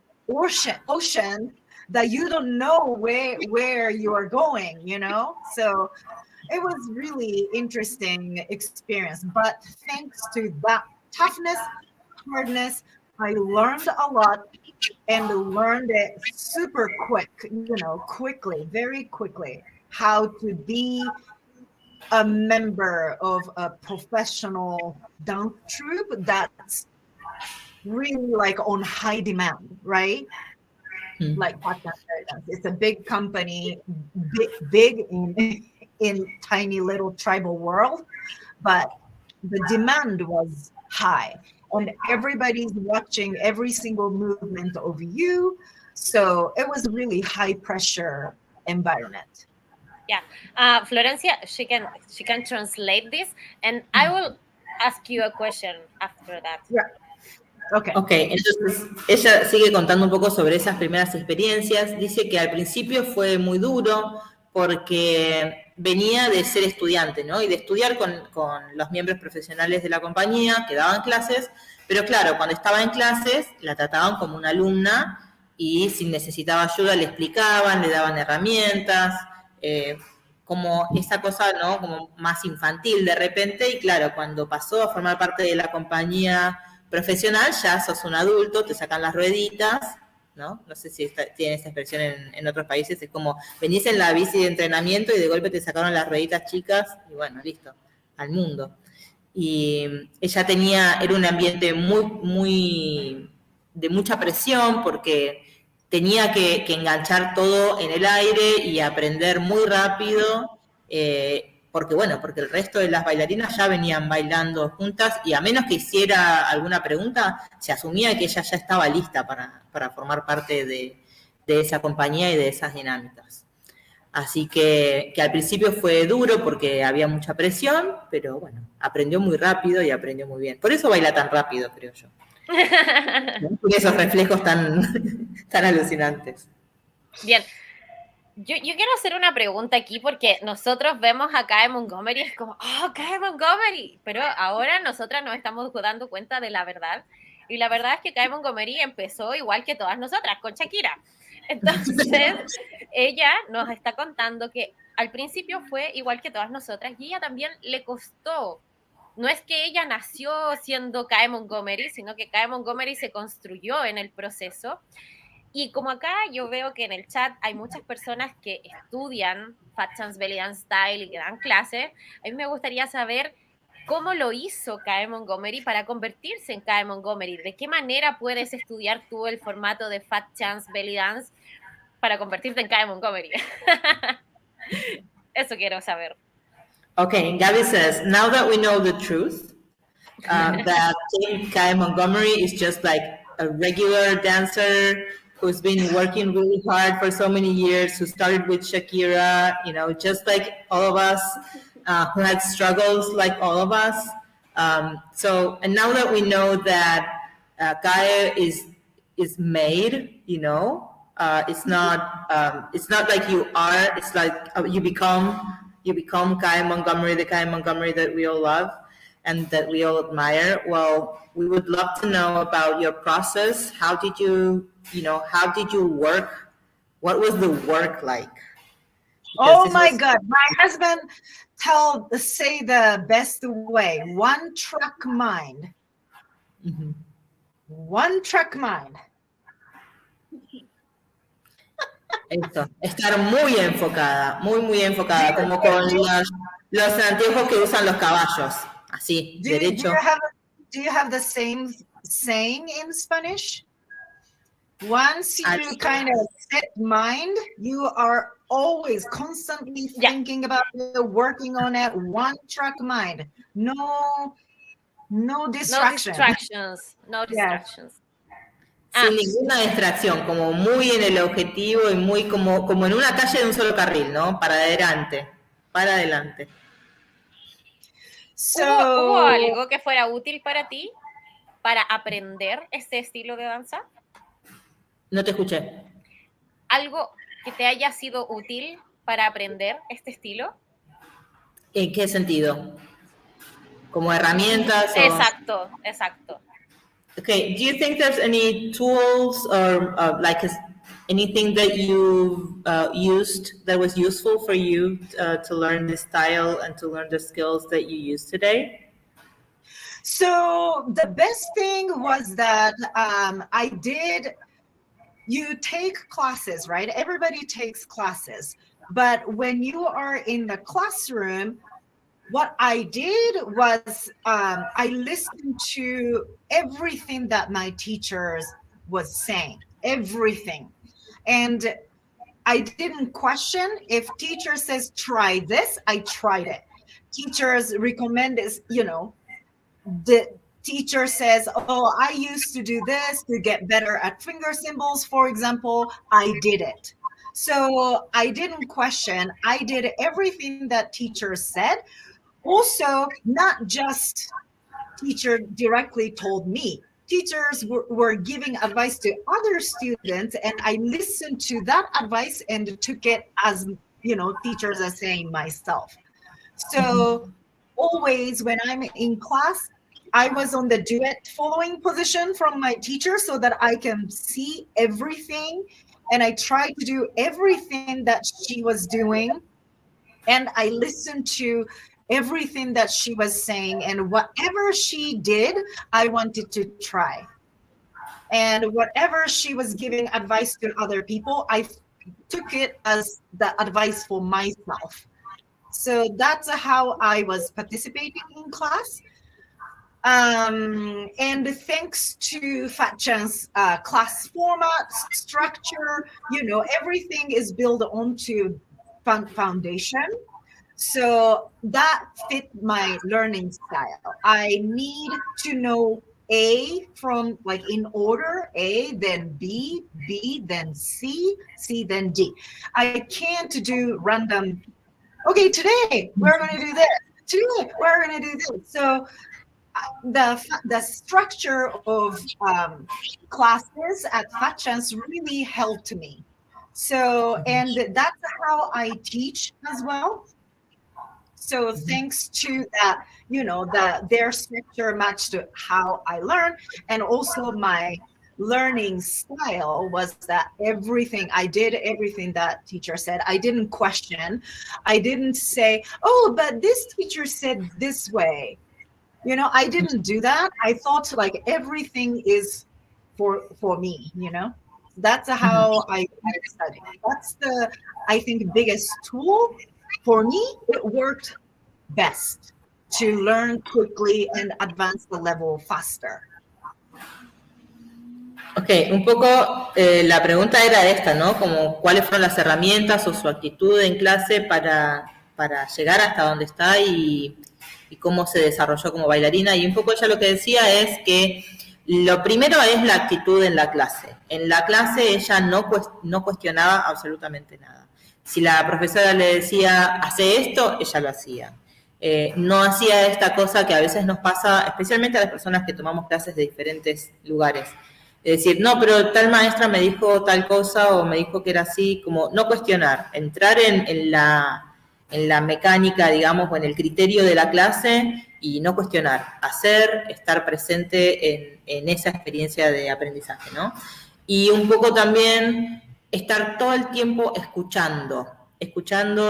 ocean that you don't know where you are going, you know? So it was really interesting experience, but thanks to that toughness, hardness, I learned a lot and learned it super quick, you know, quickly, very quickly, how to be a member of a professional dance troupe that's really like on high demand, right? Like FatChanceBellyDance. It's a big company, big in tiny little tribal world, but the demand was high, and everybody's watching every single movement of you. So it was really high pressure environment. Yeah, Florencia, she can translate this, and I will ask you a question after that. Yeah. Okay. Ok, entonces ella sigue contando un poco sobre esas primeras experiencias. Dice que al principio fue muy duro porque venía de ser estudiante, ¿no? Y de estudiar con los miembros profesionales de la compañía que daban clases, pero claro, cuando estaba en clases la trataban como una alumna y si necesitaba ayuda le explicaban, le daban herramientas, como esa cosa, ¿no? Como más infantil de repente, y claro, cuando pasó a formar parte de la compañía profesional, ya sos un adulto, te sacan las rueditas, ¿no? No sé si tienen esa expresión en otros países, es como venís en la bici de entrenamiento y de golpe te sacaron las rueditas chicas y bueno, listo, al mundo. Y ella era un ambiente muy de mucha presión porque tenía que enganchar todo en el aire y aprender muy rápido, porque el resto de las bailarinas ya venían bailando juntas y a menos que hiciera alguna pregunta, se asumía que ella ya estaba lista para formar parte de esa compañía y de esas dinámicas. Así que al principio fue duro porque había mucha presión, pero bueno, aprendió muy rápido y aprendió muy bien. Por eso baila tan rápido, creo yo. Tiene esos reflejos tan alucinantes. Bien. Yo quiero hacer una pregunta aquí porque nosotros vemos a Kae Montgomery, es como, ¡oh, Kae Montgomery! Pero ahora nosotras nos estamos dando cuenta de la verdad. Y la verdad es que Kae Montgomery empezó igual que todas nosotras, con Shakira. Entonces, ella nos está contando que al principio fue igual que todas nosotras y ella también le costó. No es que ella nació siendo Kae Montgomery, sino que Kae Montgomery se construyó en el proceso. Y como acá yo veo que en el chat hay muchas personas que estudian FatChanceBellyDance Style y que dan clases, a mí me gustaría saber cómo lo hizo Kae Montgomery para convertirse en Kae Montgomery. ¿De qué manera puedes estudiar tú el formato de FatChanceBellyDance para convertirte en Kae Montgomery? Eso quiero saber. Okay, Gabby says, now that we know the truth, that Kae Montgomery is just like a regular dancer who's been working really hard for so many years, who started with Shakira, just like all of us, who had struggles like all of us. And now that we know that Kae is made, it's not like you are, it's like you become Kae Montgomery, the Kae Montgomery that we all love and that we all admire. Well, we would love to know about your process. How did you work? What was the work like? Oh my God, my husband say the best way, one track mind. Mm-hmm. One track mind. Esto, estar muy enfocada, muy enfocada, como con los anteojos que usan los caballos, así, derecho. Do you have the same saying in Spanish? Once you kind of set mind, you are always constantly thinking about it, working on it, one track mind. No distractions. No distractions. Sin ninguna distracción, como muy en el objetivo y muy como en una calle de un solo carril, ¿no? Para adelante. ¿Hubo algo que fuera útil para ti para aprender este estilo de danza? No te escuché. ¿Algo que te haya sido útil para aprender este estilo? ¿En qué sentido? ¿Como herramientas? Exacto. Okay, do you think there's any tools or anything that you used that was useful for you to learn this style and to learn the skills that you use today? So the best thing was that you take classes, right? Everybody takes classes. But when you are in the classroom, what I did was I listened to everything that my teachers was saying, everything. And I didn't question. If teacher says, try this, I tried it. Teachers recommend this, the teacher says, oh, I used to do this to get better at finger symbols, for example, I did it. So I didn't question. I did everything that teacher said. Also, not just teacher directly told me. Teachers were giving advice to other students, and I listened to that advice and took it as, teachers are saying myself. So always when I'm in class, I was on the duet following position from my teacher so that I can see everything. And I tried to do everything that she was doing. And I listened to everything that she was saying, and whatever she did, I wanted to try. And whatever she was giving advice to other people, I took it as the advice for myself. So that's how I was participating in class. And thanks to FatChance class format, structure, everything is built onto foundation. So that fit my learning style. I need to know A from in order, A, then B, then C, then D. I can't do random, okay, today we're going to do this. Today we're going to do this. So the structure of classes at FatChance really helped me. So, and that's how I teach as well. So thanks to that, their structure matched to how I learn, and also my learning style was that I did everything that teacher said. I didn't question. I didn't say, oh, but this teacher said this way. I didn't do that. I thought everything is for me, That's how I studied. That's the, I think, biggest tool. For me, it worked best to learn quickly and advance the level faster. Ok, un poco la pregunta era esta, ¿no? Como cuáles fueron las herramientas o su actitud en clase para llegar hasta donde está y cómo se desarrolló como bailarina. Y un poco ella lo que decía es que lo primero es la actitud en la clase. En la clase ella no cuestionaba absolutamente nada. Si la profesora le decía, hace esto, ella lo hacía. No hacía esta cosa que a veces nos pasa, especialmente a las personas que tomamos clases de diferentes lugares. Es decir, no, pero tal maestra me dijo tal cosa o me dijo que era así, como no cuestionar, entrar en la mecánica, digamos, o en el criterio de la clase y no cuestionar, hacer, estar presente en esa experiencia de aprendizaje, ¿no? Y un poco también estar todo el tiempo escuchando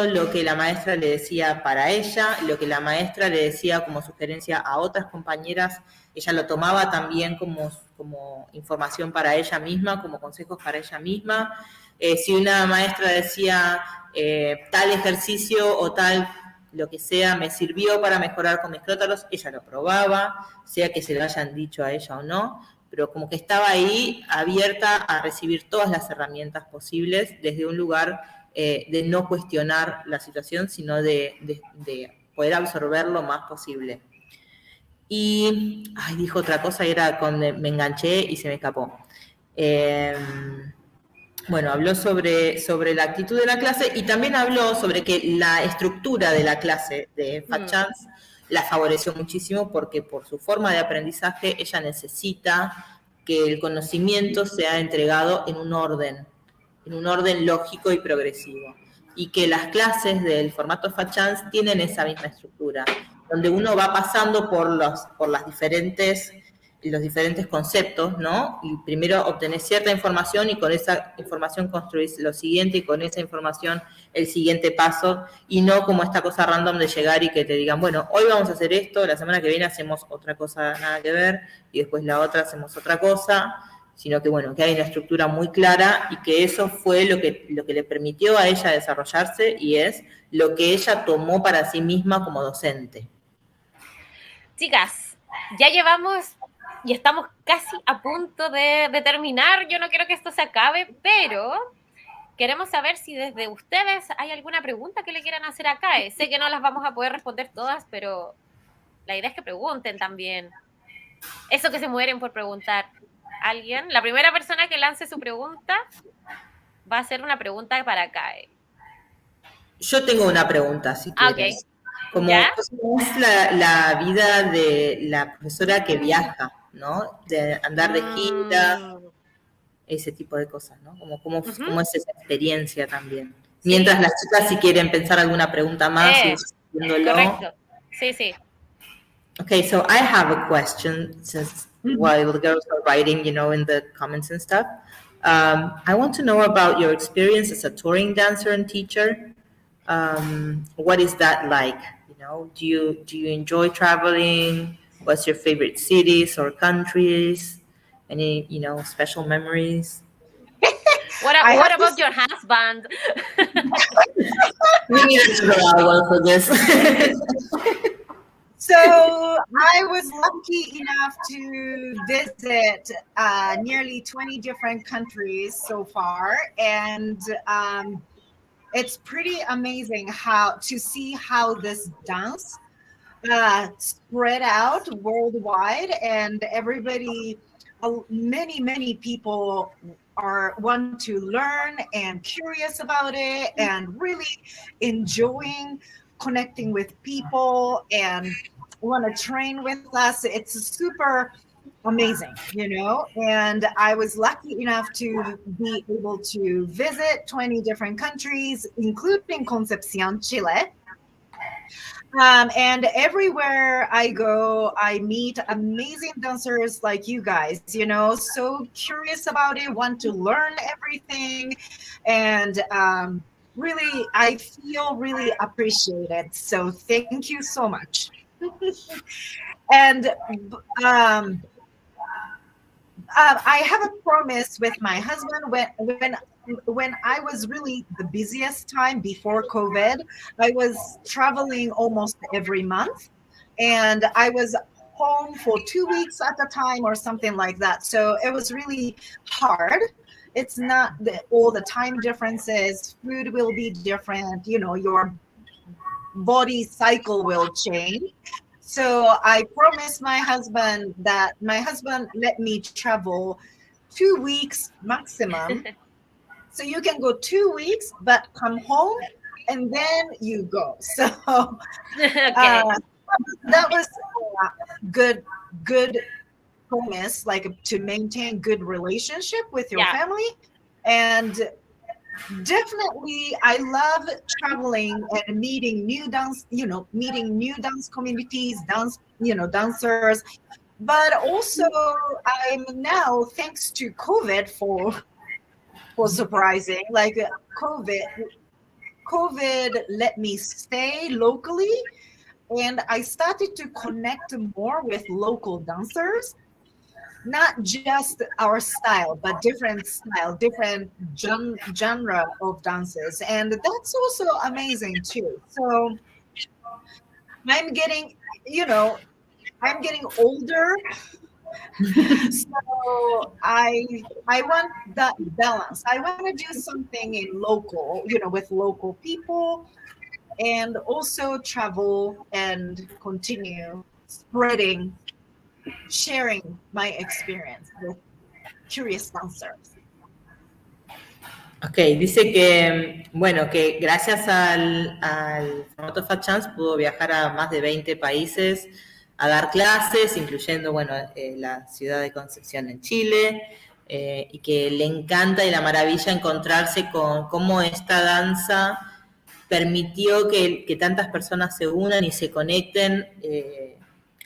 lo que la maestra le decía para ella, lo que la maestra le decía como sugerencia a otras compañeras, ella lo tomaba también como información para ella misma, como consejos para ella misma. Si una maestra decía tal ejercicio o tal lo que sea me sirvió para mejorar con mis crótalos, ella lo probaba, sea que se lo hayan dicho a ella o no, pero como que estaba ahí abierta a recibir todas las herramientas posibles desde un lugar de no cuestionar la situación, sino de poder absorber lo más posible. Y, dijo otra cosa y era cuando me enganché y se me escapó. Bueno, habló sobre la actitud de la clase y también habló sobre que la estructura de la clase de FatChance la favoreció muchísimo porque por su forma de aprendizaje ella necesita que el conocimiento sea entregado en un orden lógico y progresivo. Y que las clases del formato FatChance tienen esa misma estructura, donde uno va pasando por los diferentes conceptos, ¿no? Y primero obtenés cierta información y con esa información construís lo siguiente y con esa información el siguiente paso, y no como esta cosa random de llegar y que te digan, bueno, hoy vamos a hacer esto, la semana que viene hacemos otra cosa nada que ver, y después la otra hacemos otra cosa, sino que bueno, que hay una estructura muy clara y que eso fue lo que le permitió a ella desarrollarse y es lo que ella tomó para sí misma como docente. Chicas, ya llevamos y estamos casi a punto de terminar. Yo no quiero que esto se acabe, pero queremos saber si desde ustedes hay alguna pregunta que le quieran hacer a Kae. Sé que no las vamos a poder responder todas, pero la idea es que pregunten también. Eso que se mueren por preguntar. ¿Alguien? La primera persona que lance su pregunta va a hacer una pregunta para Kae. Yo tengo una pregunta, si quieres. Okay. ¿Cómo es la vida de la profesora que viaja, ¿no? De andar de gira, ese tipo de cosas, ¿no? ¿Cómo es esa experiencia también? Mientras las chicas, si quieren pensar alguna pregunta más, correcto. Sí. Okay, so I have a question since while the girls are writing, in the comments and stuff. I want to know about your experience as a touring dancer and teacher. What is that like? Do you enjoy traveling? What's your favorite cities or countries? Any special memories? What about your husband? We need to draw one for this. So I was lucky enough to visit nearly 20 different countries so far, and it's pretty amazing to see how this dance spread out worldwide, and everybody, many people want to learn and curious about it and really enjoying connecting with people and want to train with us. It's super amazing, and I was lucky enough to be able to visit 20 different countries, including Concepcion, Chile. And everywhere I go, I meet amazing dancers like you guys, so curious about it, want to learn everything. And really, I feel really appreciated. So thank you so much. And I have a promise with my husband. When I was really the busiest time before COVID, I was traveling almost every month, and I was home for 2 weeks at a time or something like that. So it was really hard. It's not all the time differences. Food will be different. Your body cycle will change. So I promised my husband that let me travel 2 weeks maximum. So you can go 2 weeks, but come home and then you go. So that was a good promise, like to maintain good relationship with your family. And definitely I love traveling and meeting new dance communities, dancers. But also I'm now, thanks to COVID, for surprising, like COVID let me stay locally, and I started to connect more with local dancers. not just our style, but different style, different genre of dances. And that's also amazing too. So I'm getting, I'm getting older. So I want that balance. I want to do something in local, with local people, and also travel and continue spreading, sharing my experience with curious dancers. Ok, dice que, bueno, que gracias al formato Fat Chance pudo viajar a más de 20 países a dar clases, incluyendo, bueno, la ciudad de Concepción en Chile, y que le encanta y la maravilla encontrarse con cómo esta danza permitió que tantas personas se unan y se conecten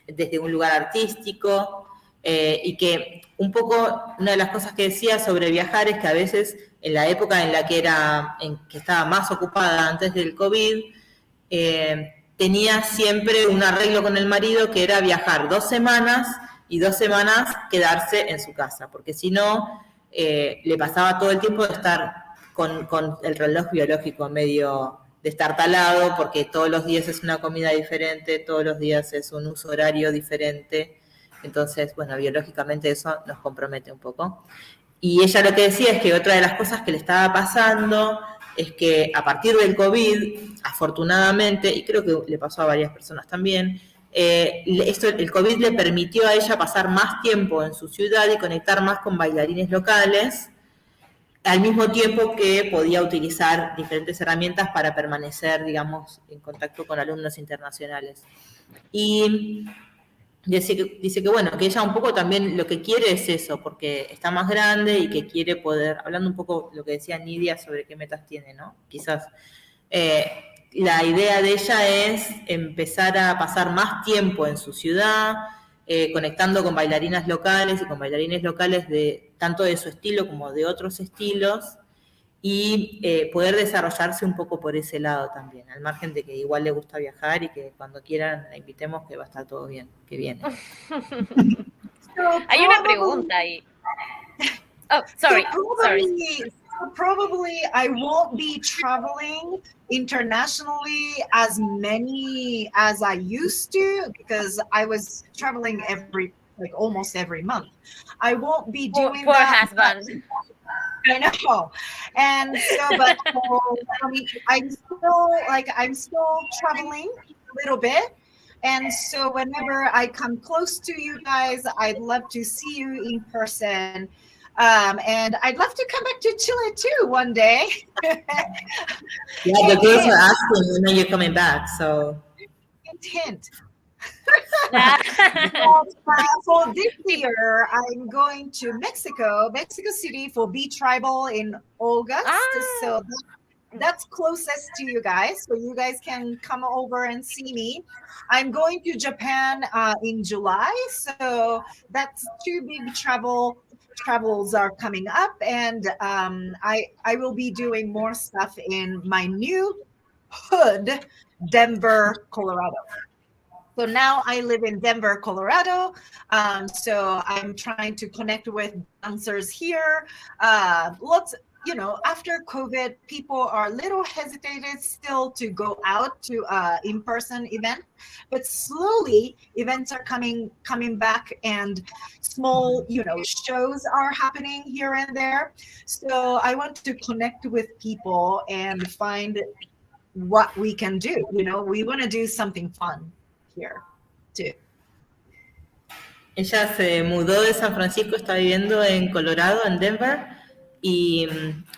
desde un lugar artístico, y que un poco una de las cosas que decía sobre viajar es que a veces en la época en la que que estaba más ocupada antes del COVID, tenía siempre un arreglo con el marido que era viajar 2 semanas y 2 semanas quedarse en su casa, porque si no, le pasaba todo el tiempo de estar con el reloj biológico medio destartalado, porque todos los días es una comida diferente, todos los días es un uso horario diferente. Entonces, bueno, biológicamente eso nos compromete un poco. Y ella lo que decía es que otra de las cosas que le estaba pasando es que a partir del COVID, afortunadamente, y creo que le pasó a varias personas también, el COVID le permitió a ella pasar más tiempo en su ciudad y conectar más con bailarines locales, al mismo tiempo que podía utilizar diferentes herramientas para permanecer, digamos, en contacto con alumnos internacionales. Y dice que, bueno, que ella un poco también lo que quiere es eso, porque está más grande y que quiere poder, hablando un poco lo que decía Nidia sobre qué metas tiene, ¿no? Quizás la idea de ella es empezar a pasar más tiempo en su ciudad, conectando con bailarinas locales y con bailarines locales de tanto de su estilo como de otros estilos, y poder desarrollarse un poco por ese lado también, al margen de que igual le gusta viajar y que cuando quieran la invitemos, que va a estar todo bien, que viene. Hay una pregunta ahí. Oh, sorry. So probably I won't be traveling internationally as many as I used to, because I was traveling almost every month. I won't be doing poor that. Husband. I know. And so, but I mean, I'm still traveling a little bit. And so whenever I come close to you guys, I'd love to see you in person. And I'd love to come back to Chile too one day. Yeah, the girls are asking when you're coming back, so. Hint. For this year, I'm going to Mexico City for B Tribal in August. So that's closest to you guys. So you guys can come over and see me. I'm going to Japan in July. So that's 2 big travels are coming up. And I will be doing more stuff in my new hood, Denver, Colorado. So now I live in Denver, Colorado. So I'm trying to connect with dancers here. After COVID, people are a little hesitated still to go out to in-person event, but slowly events are coming back, and small, shows are happening here and there. So I want to connect with people and find what we can do. We want to do something fun here too. Ella se mudó de San Francisco, está viviendo en Colorado, en Denver, y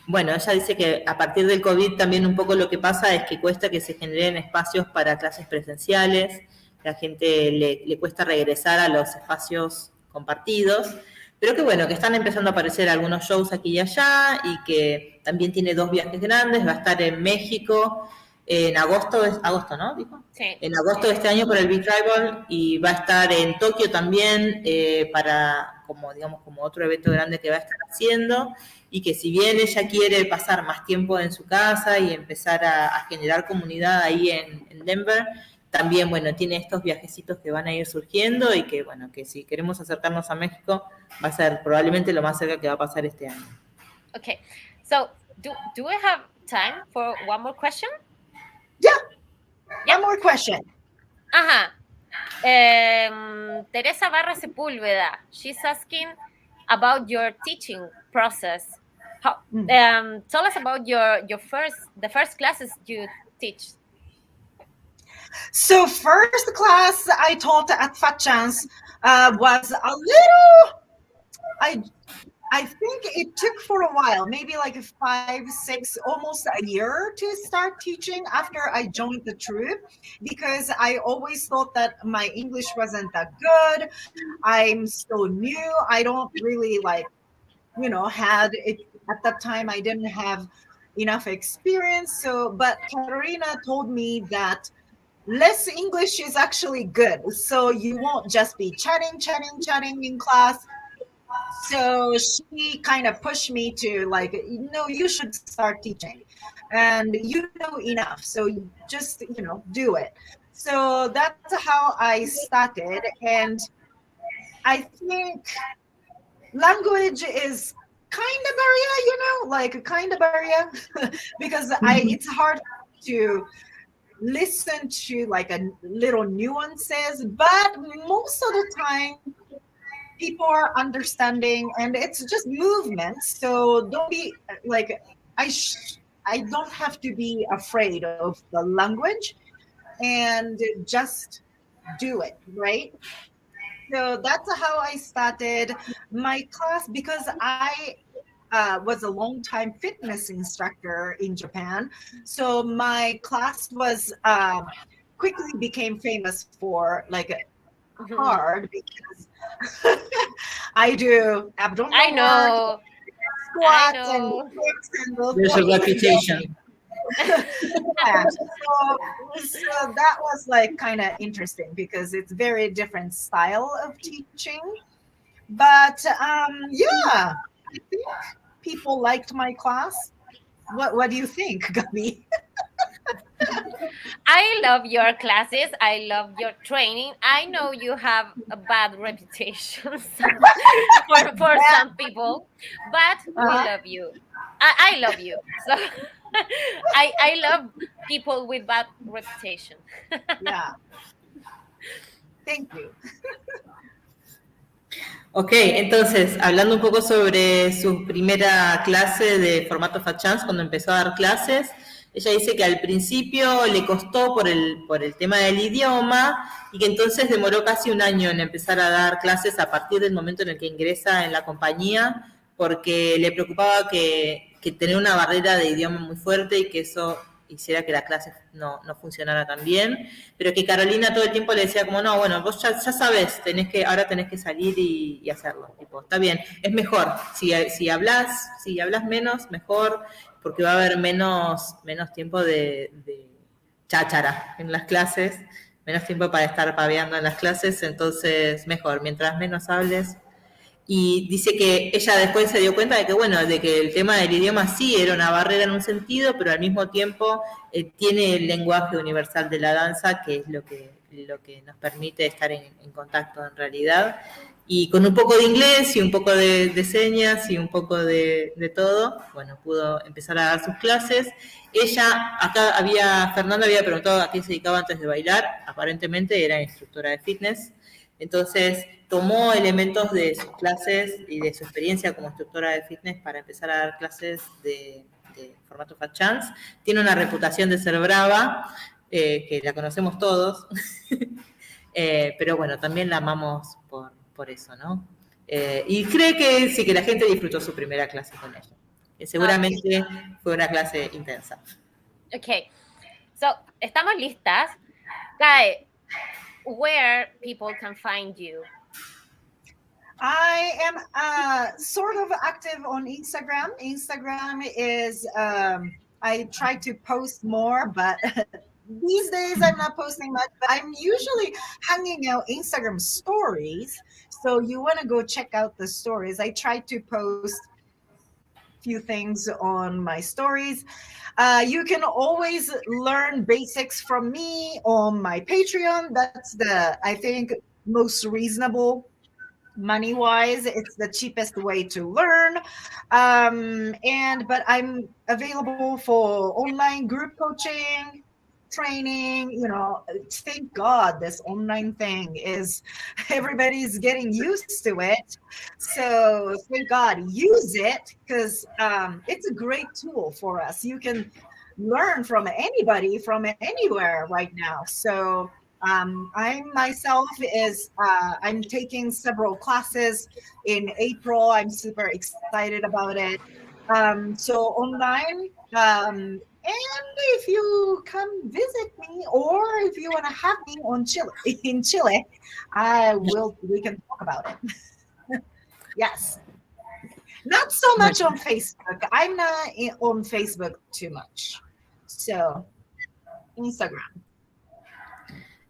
bueno, ella dice que a partir del COVID también un poco lo que pasa es que cuesta que se generen espacios para clases presenciales, la gente le cuesta regresar a los espacios compartidos, pero que bueno, que están empezando a aparecer algunos shows aquí y allá, y que también tiene 2 viajes grandes, va a estar en México en agosto, ¿no? ¿Dijo? Sí. En agosto de este año por el Big Tribal, y va a estar en Tokio también para, como otro evento grande que va a estar haciendo, y que si bien ella quiere pasar más tiempo en su casa y empezar a generar comunidad ahí en Denver, también, bueno, tiene estos viajecitos que van a ir surgiendo y que, bueno, que si queremos acercarnos a México va a ser probablemente lo más cerca que va a pasar este año. Okay, so do we have time for one more question? Yeah. Yeah. One more question. Ajá. Teresa Barra Sepúlveda, she's asking about your teaching process. How, tell us about the first classes you teach. So first class I taught at FatChance was a little, I think it took for a while, maybe like 5, 6, almost a year to start teaching after I joined the troupe, because I always thought that my English wasn't that good. I'm still new. I don't really had it at that time. I didn't have enough experience. So, but Katarina told me that less English is actually good. So you won't just be chatting in class. So she kind of pushed me to you should start teaching, and you know enough, so you just do it. So that's how I started, and I think language is kind of barrier, because it's hard to listen to like a little nuances, but most of the time people are understanding, and it's just movement. So don't be like, I don't have to be afraid of the language, and just do it, right? So that's how I started my class, because I was a long-time fitness instructor in Japan. So my class was quickly became famous for hard, because I do abdominal I know. work, squats, and kicks, and those. There's a reputation. Yeah. So that was kind of interesting, because it's very different style of teaching. But yeah, I think people liked my class. What do you think, Gabi? I love your classes. I love your training. I know you have a bad reputation for some people, but we love you. I love you. So I love people with bad reputation. Yeah. Thank you. Ok, entonces, hablando un poco sobre su primera clase de formato FatChance, cuando empezó a dar clases, ella dice que al principio le costó por el tema del idioma y que entonces demoró casi un año en empezar a dar clases a partir del momento en el que ingresa en la compañía, porque le preocupaba que tener una barrera de idioma muy fuerte y que eso hiciera que la clase no funcionara tan bien, pero que Carolina todo el tiempo le decía como, no, bueno, vos ya sabes, ahora tenés que salir y hacerlo, tipo, está bien, es mejor, si hablas menos, mejor, porque va a haber menos tiempo de cháchara en las clases, menos tiempo para estar paveando en las clases, entonces mejor, mientras menos hables. Y dice que ella después se dio cuenta de que, bueno, de que el tema del idioma sí era una barrera en un sentido, pero al mismo tiempo tiene el lenguaje universal de la danza, que es lo que nos permite estar en contacto en realidad. Y con un poco de inglés y un poco de señas y un poco de todo, bueno, pudo empezar a dar sus clases. Ella, Fernanda había preguntado a qué se dedicaba antes de bailar, aparentemente era instructora de fitness. Entonces tomó elementos de sus clases y de su experiencia como instructora de fitness para empezar a dar clases de formato FatChance. Tiene una reputación de ser brava, que la conocemos todos, pero bueno, también la amamos por eso, ¿no? Y cree que sí, que la gente disfrutó su primera clase con ella. Que seguramente fue una clase intensa. Okay, so estamos listas. Kae, where people can find you? I am sort of active on Instagram. Instagram is, I try to post more, but these days I'm not posting much, but I'm usually hanging out Instagram stories. So you want to go check out the stories. I try to post few things on my stories. You can always learn basics from me on my Patreon. That's I think, most reasonable money-wise. It's the cheapest way to learn. But I'm available for online group coaching, training. Thank God this online thing is, everybody's getting used to it. So thank God, use it, because it's a great tool for us. You can learn from anybody from anywhere right now. So I myself I'm taking several classes in April. I'm super excited about it. So online, and if you come visit me, or if you want to have me in Chile, we can talk about it. Yes. Not so much on Facebook. I'm not on Facebook too much. So, Instagram.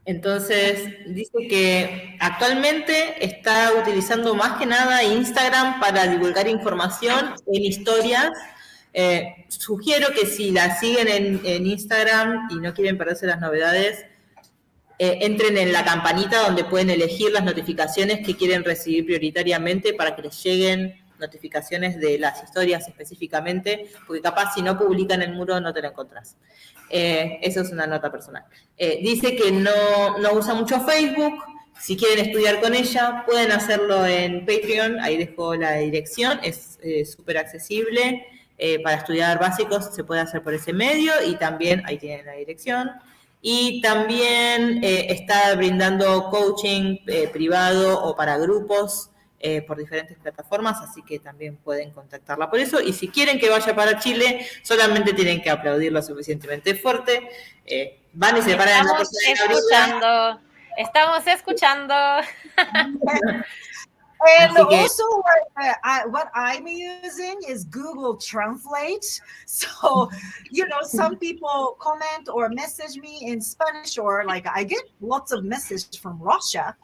Entonces, dice que actualmente está utilizando más que nada Instagram para divulgar información en historias. Sugiero que si la siguen en Instagram y no quieren perderse las novedades, entren en la campanita donde pueden elegir las notificaciones que quieren recibir prioritariamente para que les lleguen notificaciones de las historias específicamente, porque capaz si no publican el muro no te lo encontrás. Eso es una nota personal. Dice que no usa mucho Facebook. Si quieren estudiar con ella, pueden hacerlo en Patreon. Ahí dejo la dirección. Es súper accesible. Para estudiar básicos se puede hacer por ese medio, y también ahí tienen la dirección. Y también está brindando coaching privado o para grupos por diferentes plataformas, así que también pueden contactarla por eso. Y si quieren que vaya para Chile, solamente tienen que aplaudir lo suficientemente fuerte. Van y se paran en la puerta. Estamos escuchando. And also, what I'm using is Google Translate. So, some people comment or message me in Spanish, or I get lots of messages from Russia.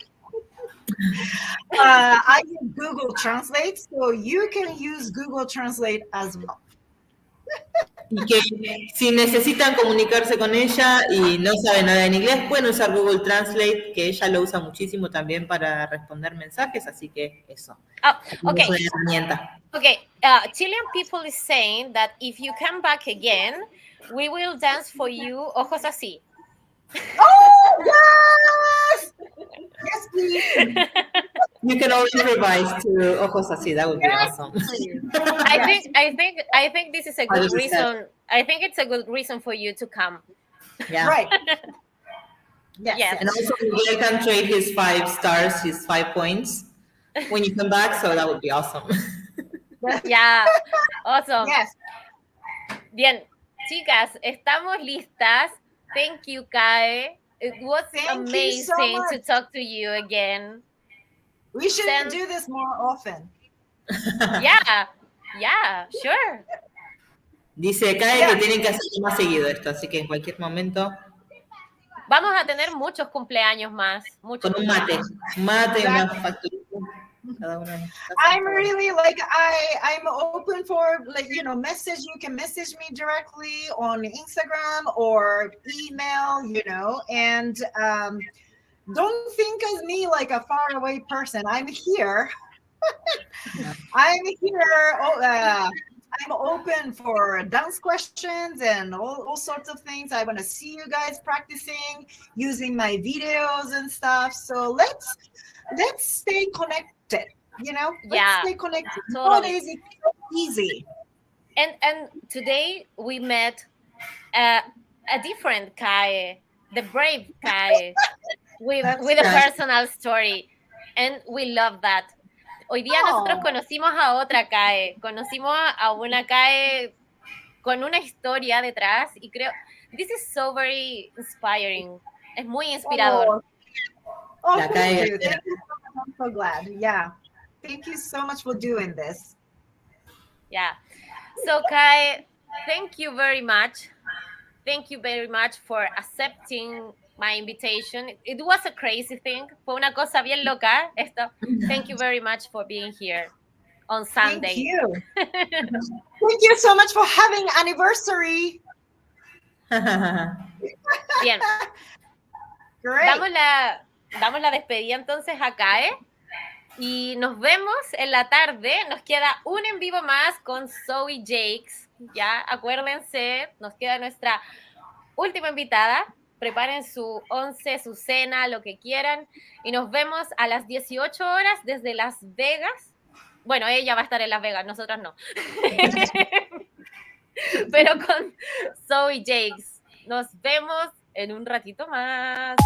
I use Google Translate, so you can use Google Translate as well. Y que si necesitan comunicarse con ella y no saben nada en inglés, pueden usar Google Translate, que ella lo usa muchísimo también para responder mensajes, así que eso. Okay. Es una herramienta. Okay, Chilean people is saying that if you come back again, we will dance for you ojos así. Oh, yes! Yes, please. You can always revise to ojos así. That would be awesome. I think this is a good reason. I think it's a good reason for you to come. Yeah. Right. Yes. And also, Miguel can trade his 5 stars, his 5 points when you come back. So that would be awesome. Yeah. Awesome. Yes. Bien, chicas, estamos listas. Thank you, Kae. It was amazing to talk to you again. We should do this more often. Yeah, sure. Dice Kae que tienen que hacerlo más seguido esto, así que en cualquier momento. Vamos a tener muchos cumpleaños más. Con un mate, una facturita. I'm really I'm open for message. You can message me directly on Instagram or email, and don't think of me like a faraway person. I'm here. I'm here. I'm open for dance questions and all sorts of things. I want to see you guys practicing using my videos and stuff. So let's stay connected. Let's stay connected. Totally. Nowadays it's so easy. And today we met a different Kae, the brave Kae, with a personal story, and we love that. Hoy día nosotros conocimos a otra Kae, conocimos a una Kae con una historia detrás, y creo, this is so very inspiring. Es muy inspirador. Thank you. I'm so glad. Yeah. Thank you so much for doing this. Yeah. So, Kae, thank you very much. Thank you very much for accepting my invitation. It was a crazy thing. Fue una cosa bien loca esto. Thank you very much for being here on Sunday. Thank you. Thank you so much for having anniversary. Bien. Great. Damos la despedida entonces a Kae. Y nos vemos en la tarde. Nos queda un en vivo más con Zoe Jakes. Ya, acuérdense, nos queda nuestra última invitada. Preparen su once, su cena, lo que quieran. Y nos vemos a las 18 horas desde Las Vegas. Bueno, ella va a estar en Las Vegas, nosotras no. Pero con Zoe Jakes. Nos vemos en un ratito más.